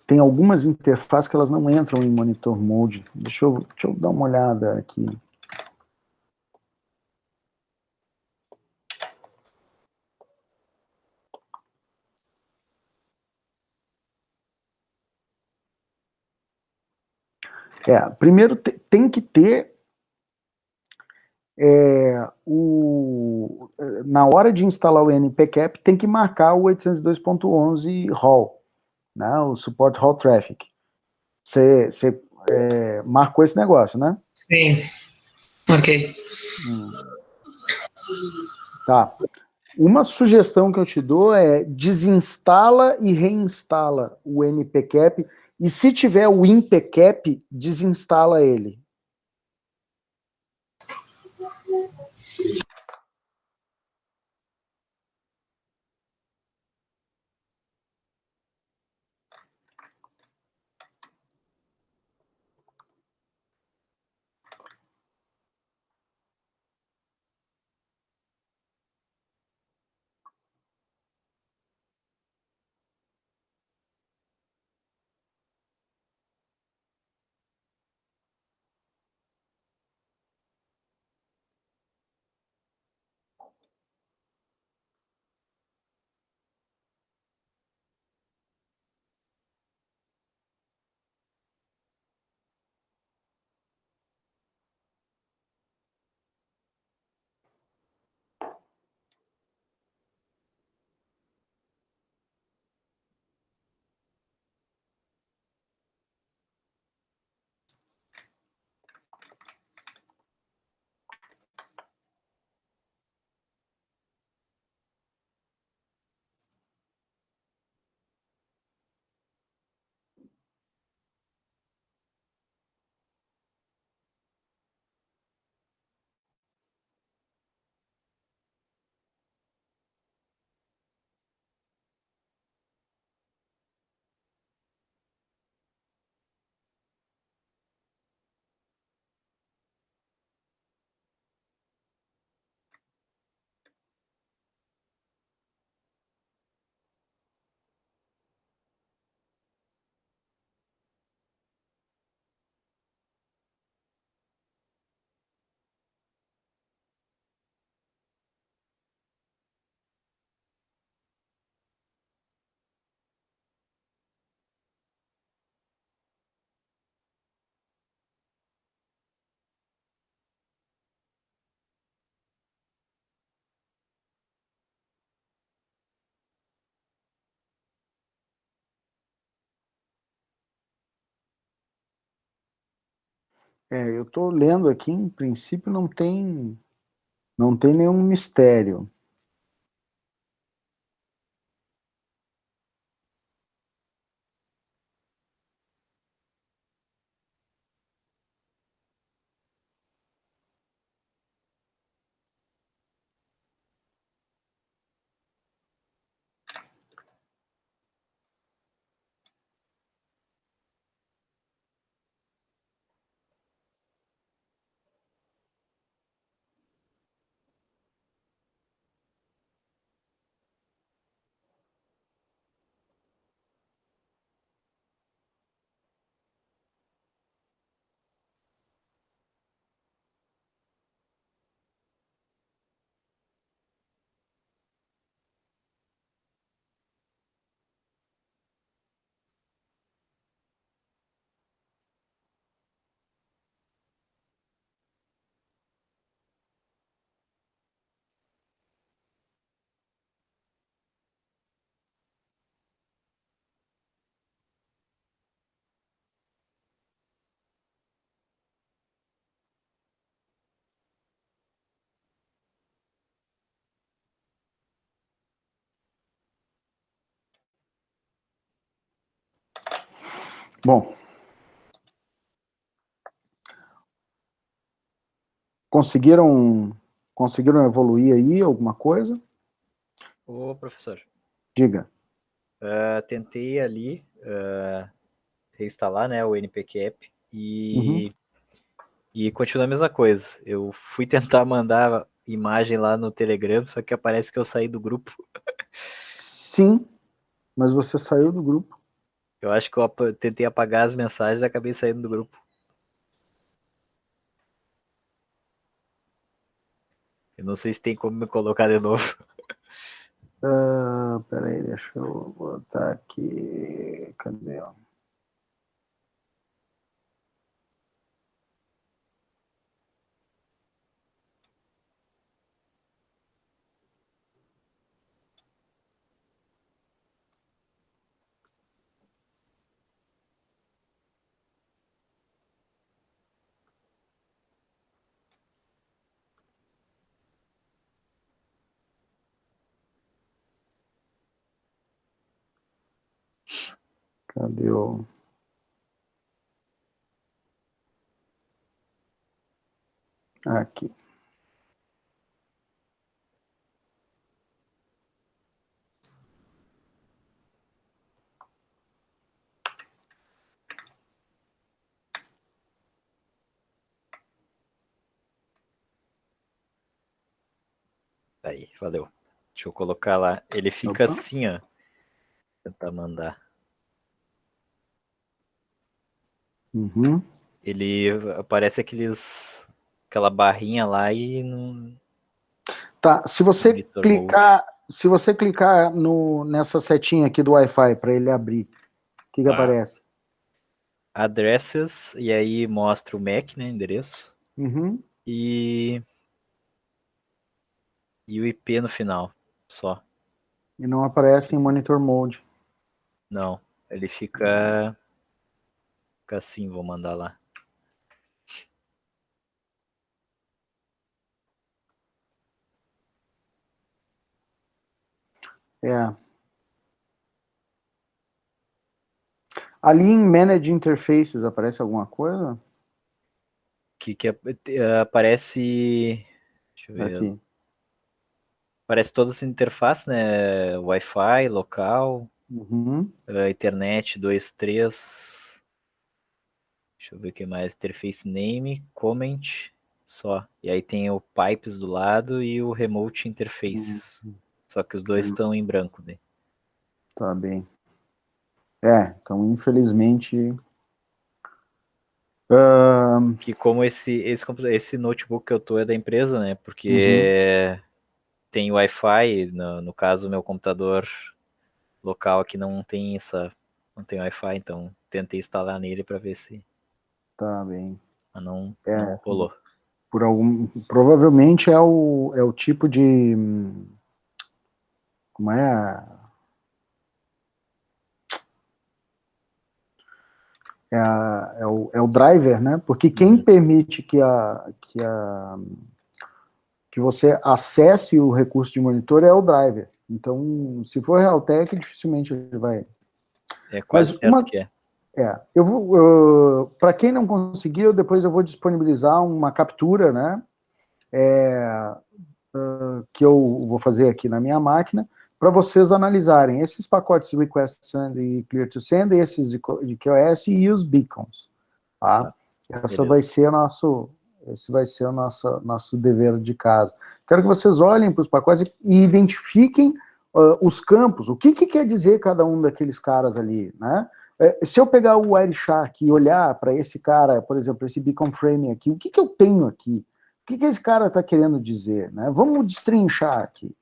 Tem algumas interfaces que elas não entram em monitor mode. Deixa eu dar uma olhada aqui. Primeiro tem que ter na hora de instalar o npcap, tem que marcar o 802.11 hall, né, o Support Hall Traffic. Você marcou esse negócio, né? Sim, marquei. Tá. Uma sugestão que eu te dou é desinstala e reinstala o npcap, e se tiver o impcap, desinstala ele. Eu estou lendo aqui, em princípio não tem nenhum mistério. Bom, conseguiram evoluir aí alguma coisa? Ô, professor, Diga. tentei ali reinstalar, né, o NPCap e continua a mesma coisa. Eu fui tentar mandar imagem lá no Telegram, só que aparece que eu saí do grupo. Sim, mas você saiu do grupo. Eu acho que eu tentei apagar as mensagens e acabei saindo do grupo. Eu não sei se tem como me colocar de novo. Peraí, deixa eu botar aqui. Cadê? Cadê o... Aqui. Aí, valeu. Deixa eu colocar lá. Ele fica Opa. assim, ó. Vou tentar mandar. Uhum. Ele aparece aquela barrinha lá e não. Tá, se você Monitor clicar nessa setinha aqui do Wi-Fi para ele abrir, o que aparece? Addresses, e aí mostra o MAC, né, endereço, Uhum. e o IP no final, só. E não aparece em Monitor Mode. Não, ele fica assim, vou mandar lá. É. Ali em Manage Interfaces aparece alguma coisa? Que aparece, deixa eu ver, Aqui. aparece todas as interfaces, né, Wi-Fi, local, Uhum. internet 2, 3, deixa eu ver o que mais, interface name, comment, só. E aí tem o pipes do lado e o remote interfaces. Só que os dois estão em branco, né? Tá bem. Então, infelizmente... Que como esse notebook que eu tô é da empresa, né? Uhum. Porque tem Wi-Fi, no caso, o meu computador local aqui não tem Wi-Fi, então tentei instalar nele para ver se, Tá bem. mas não rolou. Provavelmente é o tipo de... Como é? é o driver, né? Porque quem permite que você acesse o recurso de monitor é o driver. Então, se for Realtek, dificilmente ele vai. É quase certo que é. Para quem não conseguiu, depois eu vou disponibilizar uma captura, né? Que eu vou fazer aqui na minha máquina, para vocês analisarem esses pacotes Request Send e Clear to Send, esses de QoS e os beacons. Tá? Esse vai ser o nosso dever de casa. Quero que vocês olhem para os pacotes e identifiquem os campos. O que quer dizer cada um daqueles caras ali, né? Se eu pegar o Wireshark e olhar para esse cara, por exemplo, esse beacon frame aqui, o que eu tenho aqui? O que esse cara está querendo dizer? Né? Vamos destrinchar aqui.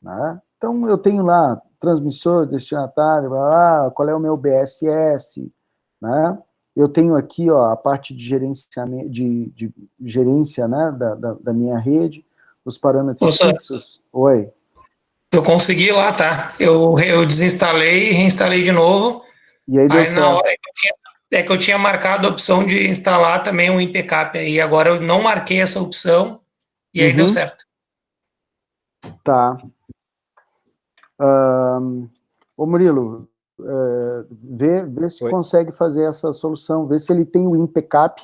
Né? Então, eu tenho lá transmissor, destinatário, qual é o meu BSS, né? Eu tenho aqui a parte de gerenciamento, de gerência, né, da minha rede, os parâmetros fixos. Oi. Eu consegui lá, tá? Eu desinstalei e reinstalei de novo. E aí deu certo. Na hora que eu tinha marcado a opção de instalar também um IPCAP, e agora eu não marquei essa opção, e aí deu certo. Tá. Ô Murilo, vê se consegue fazer essa solução, vê se ele tem o InPCAP,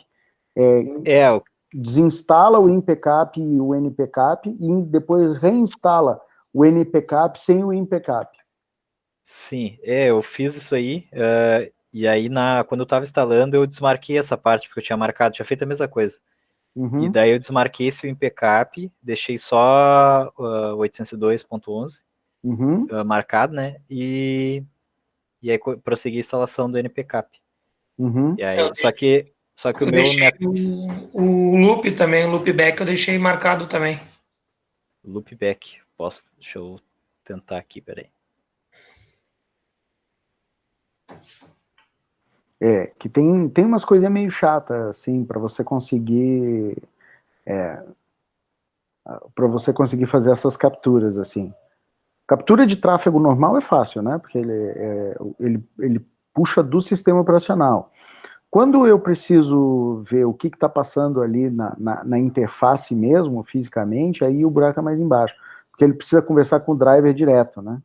desinstala o InPCAP e o NPCAP e depois reinstala o NPCAP sem o InPCAP. Sim, eu fiz isso aí, e aí quando eu estava instalando eu desmarquei essa parte, porque eu tinha marcado, tinha feito a mesma coisa. E daí eu desmarquei esse InPCAP, deixei só 802.11 marcado, né, e aí prossegui a instalação do NPCAP. E aí, só que o meu... O loop também, o loopback eu deixei marcado também. Loopback, deixa eu tentar aqui, peraí. Que tem umas coisinhas meio chatas, assim, para você conseguir fazer essas capturas, assim. Captura de tráfego normal é fácil, né? Porque ele puxa do sistema operacional. Quando eu preciso ver o que está passando ali na interface mesmo, fisicamente, aí o buraco é mais embaixo. Porque ele precisa conversar com o driver direto, né?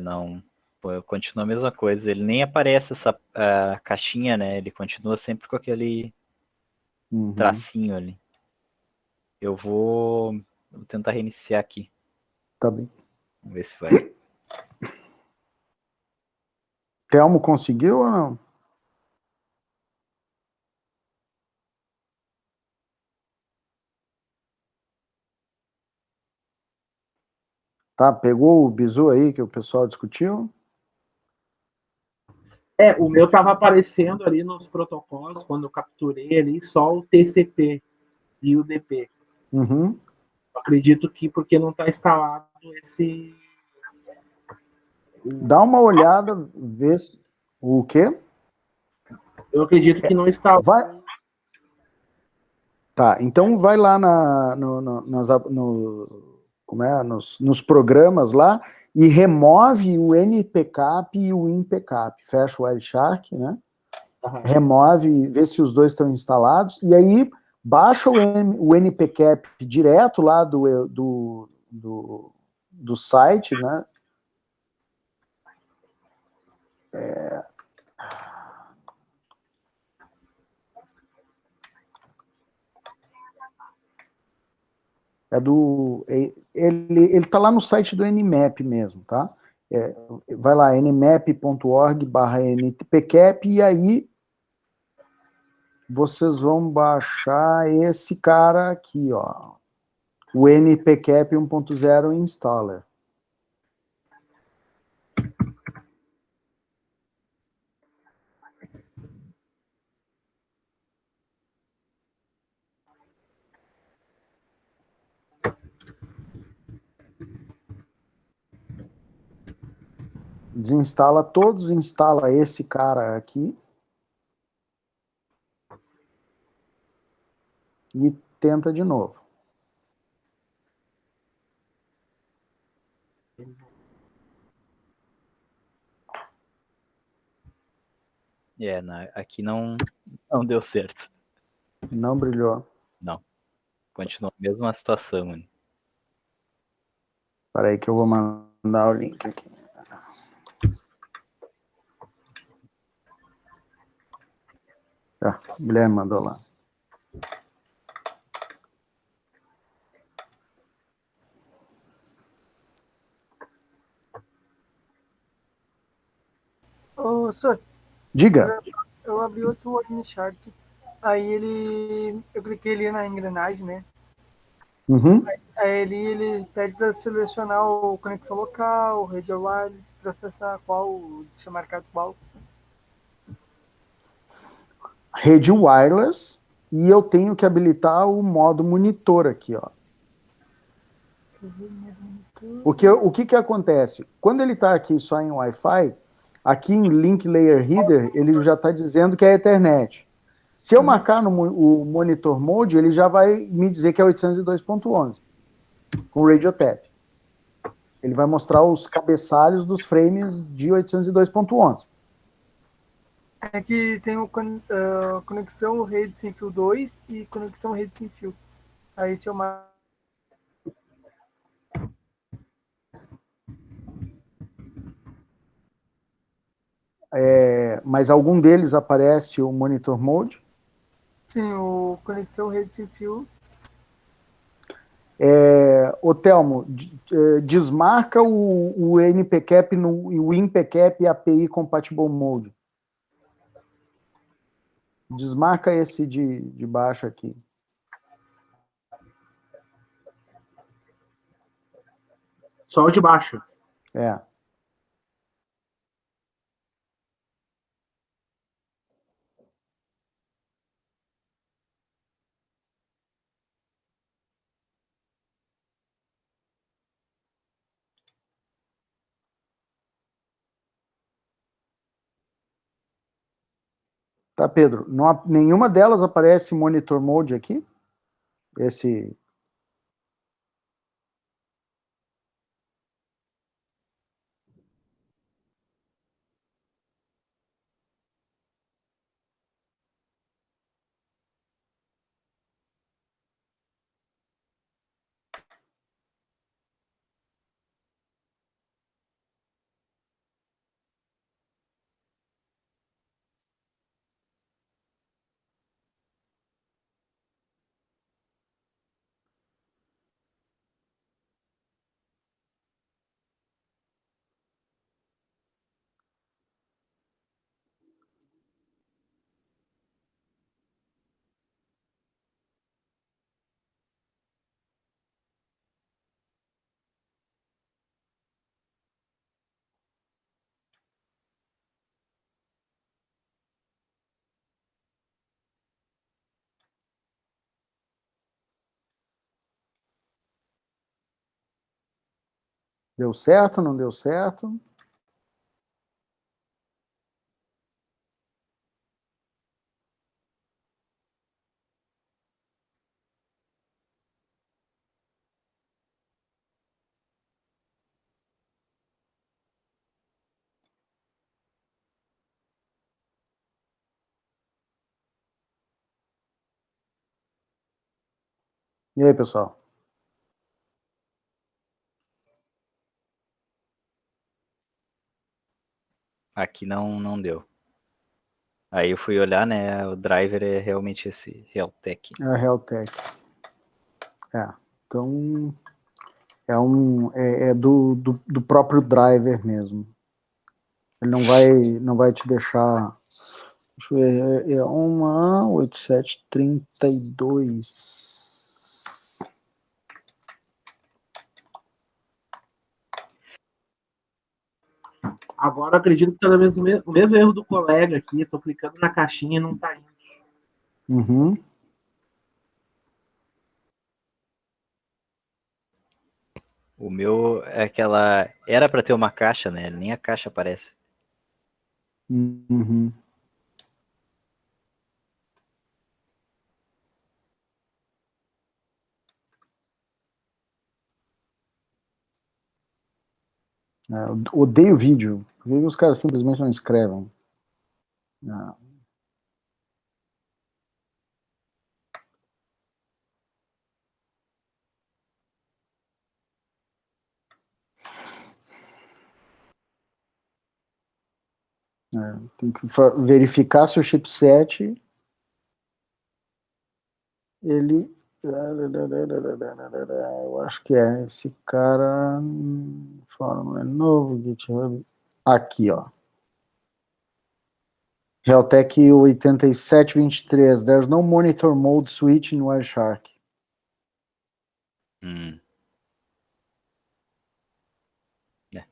Não, continua a mesma coisa, ele nem aparece essa caixinha, né, ele continua sempre com aquele tracinho ali. Eu vou tentar reiniciar aqui. Tá bem. Vamos ver se vai. Telmo conseguiu ou não? Tá, pegou o bizu aí que o pessoal discutiu? O meu estava aparecendo ali nos protocolos, quando eu capturei ali, só o TCP e o DP. Acredito que porque não está instalado esse... Dá uma olhada, vê se... O quê? Eu acredito que não está... Tá, então vai lá nos programas lá e remove o NPCAP e o InPCAP. Fecha o Wireshark, né? Remove, vê se os dois estão instalados, e aí baixa o NPCAP direto lá do site, né? Ele tá lá no site do Nmap mesmo, tá? Vai lá, nmap.org/npcap, e aí vocês vão baixar esse cara aqui, ó, o npcap 1.0 installer. Desinstala todos, instala esse cara aqui. E tenta de novo. Aqui não deu certo. Não brilhou. Não. Continua a mesma situação, mano. Espera aí que eu vou mandar o link aqui. O Guilherme mandou lá. Ô, senhor, Diga. eu abri outro OpenShart. Aí eu cliquei ali na engrenagem, né? Uhum. Aí ele pede para selecionar o conexão local, rede wireless, processar qual, deixa marcado qual. Rede wireless. E eu tenho que habilitar o modo monitor aqui, ó. Porque o que acontece? Quando ele está aqui só em Wi-Fi, aqui em Link Layer Header, ele já está dizendo que é Ethernet. Se eu marcar o Monitor Mode, ele já vai me dizer que é 802.11, com Radio Tap. Ele vai mostrar os cabeçalhos dos frames de 802.11. É que tem o conexão rede sem fio 2 e conexão rede sem fio. Aí se eu marco. Mas algum deles aparece o Monitor Mode? Sim, o conexão rede sem fio. Ô Telmo, desmarca o NPCap o InPCap API Compatible Mode. Desmarca esse de baixo aqui. Só o de baixo. Tá, Pedro? Nenhuma delas aparece Monitor Mode aqui? Esse... Deu certo, não deu certo? E aí, pessoal? Aqui não deu. Aí eu fui olhar, né? O driver é realmente esse Realtek. É a Realtek. Então é do próprio driver mesmo. Ele não vai te deixar. Deixa eu ver, é uma 8732. Agora eu acredito que tá no o mesmo erro do colega aqui. Tô clicando na caixinha e não tá indo. Uhum. O meu é aquela... Era para ter uma caixa, né? Nem a caixa aparece. Uhum. Eu odeio vídeo. Por que os caras simplesmente não escrevem? Não. Tem que verificar se o chipset ele... Eu acho que é esse cara. Fórum é novo, GitHub. Aqui, ó. Realtek 8723. There's no monitor mode switch in Wireshark. É.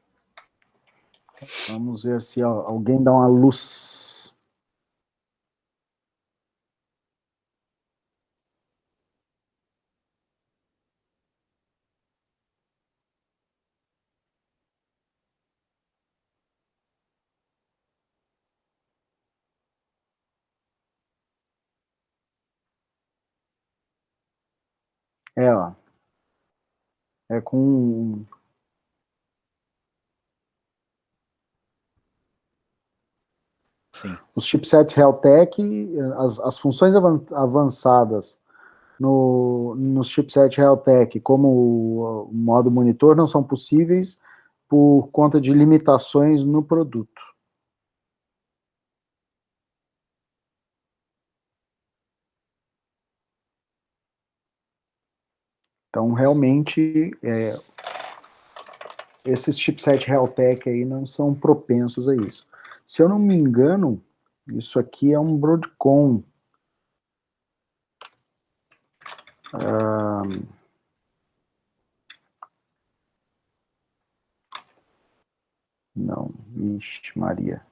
Vamos ver se alguém dá uma luz. Ó. É com... Sim. Os chipsets Realtek, as funções avançadas nos chipsets Realtek, como o modo monitor, não são possíveis por conta de limitações no produto. Então, realmente, esses chipsets Realtek aí não são propensos a isso. Se eu não me engano, isso aqui é um Broadcom. Não, ixi, Maria.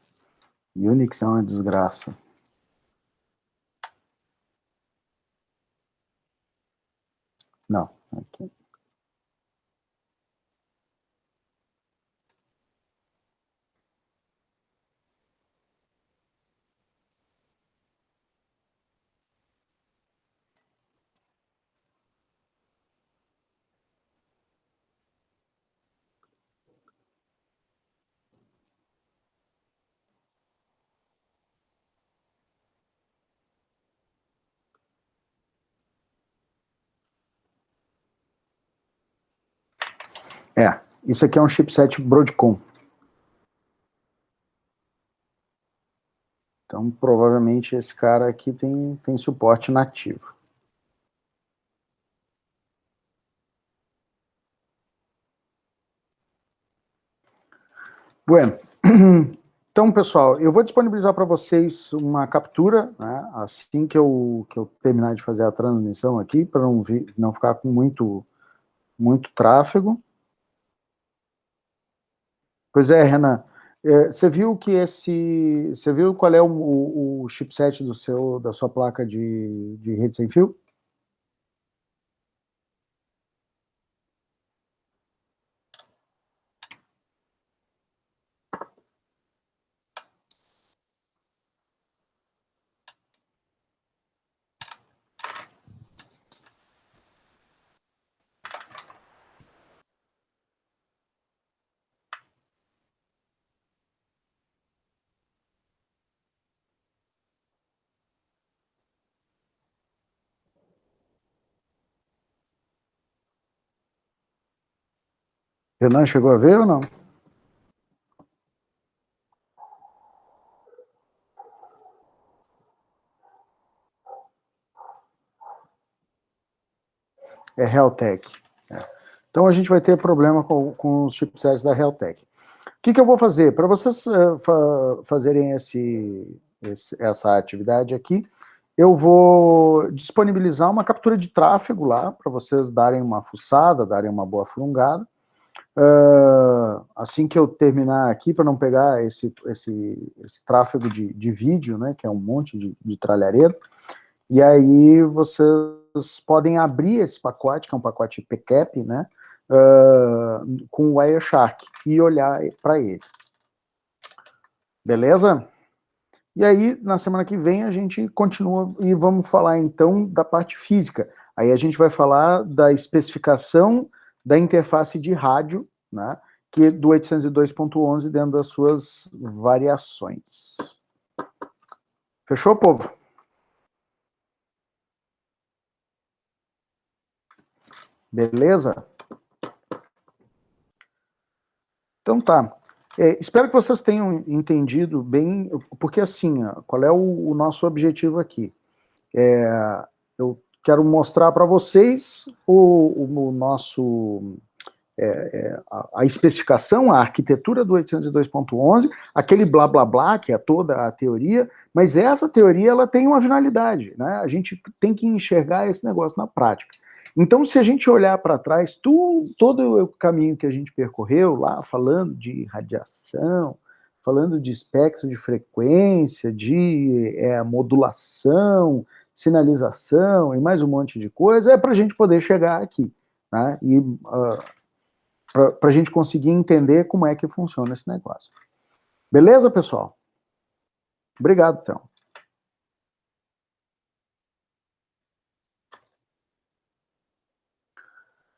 Unix é uma desgraça. Não, aqui. Isso aqui é um chipset Broadcom. Então, provavelmente, esse cara aqui tem suporte nativo. Bueno. Então, pessoal, eu vou disponibilizar para vocês uma captura, né, assim que eu terminar de fazer a transmissão aqui, para não ficar com muito tráfego. Pois é, Renan, você viu qual é o chipset da sua placa de rede sem fio? Renan, chegou a ver ou não? É Realtek. Então a gente vai ter problema com os chipsets da Realtek. O que eu vou fazer? Para vocês fazerem essa atividade aqui, eu vou disponibilizar uma captura de tráfego lá, para vocês darem uma fuçada, darem uma boa furungada. Assim que eu terminar aqui, para não pegar esse tráfego de vídeo, né, que é um monte de tralhareiro, e aí vocês podem abrir esse pacote, que é um pacote PCAP, né, com o Wireshark e olhar para ele. Beleza? E aí, na semana que vem, a gente continua e vamos falar, então, da parte física. Aí a gente vai falar da especificação da interface de rádio, né, que é do 802.11 dentro das suas variações. Fechou, povo? Beleza? Então tá. Espero que vocês tenham entendido bem, porque assim, qual é o nosso objetivo aqui? Eu quero mostrar para vocês o nosso... a especificação, a arquitetura do 802.11, aquele blá blá blá, que é toda a teoria, mas essa teoria ela tem uma finalidade, né? A gente tem que enxergar esse negócio na prática. Então, se a gente olhar para trás, todo o caminho que a gente percorreu lá, falando de radiação, falando de espectro de frequência, de modulação, sinalização e mais um monte de coisa, é para a gente poder chegar aqui, né? E para a gente conseguir entender como é que funciona esse negócio. Beleza, pessoal? Obrigado, então.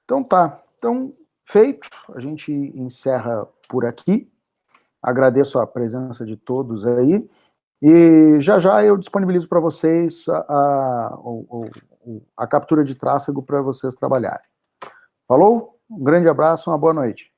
Então tá. Então, feito. A gente encerra por aqui. Agradeço a presença de todos aí. E já eu disponibilizo para vocês a captura de tráfego para vocês trabalharem. Falou? Um grande abraço, uma boa noite.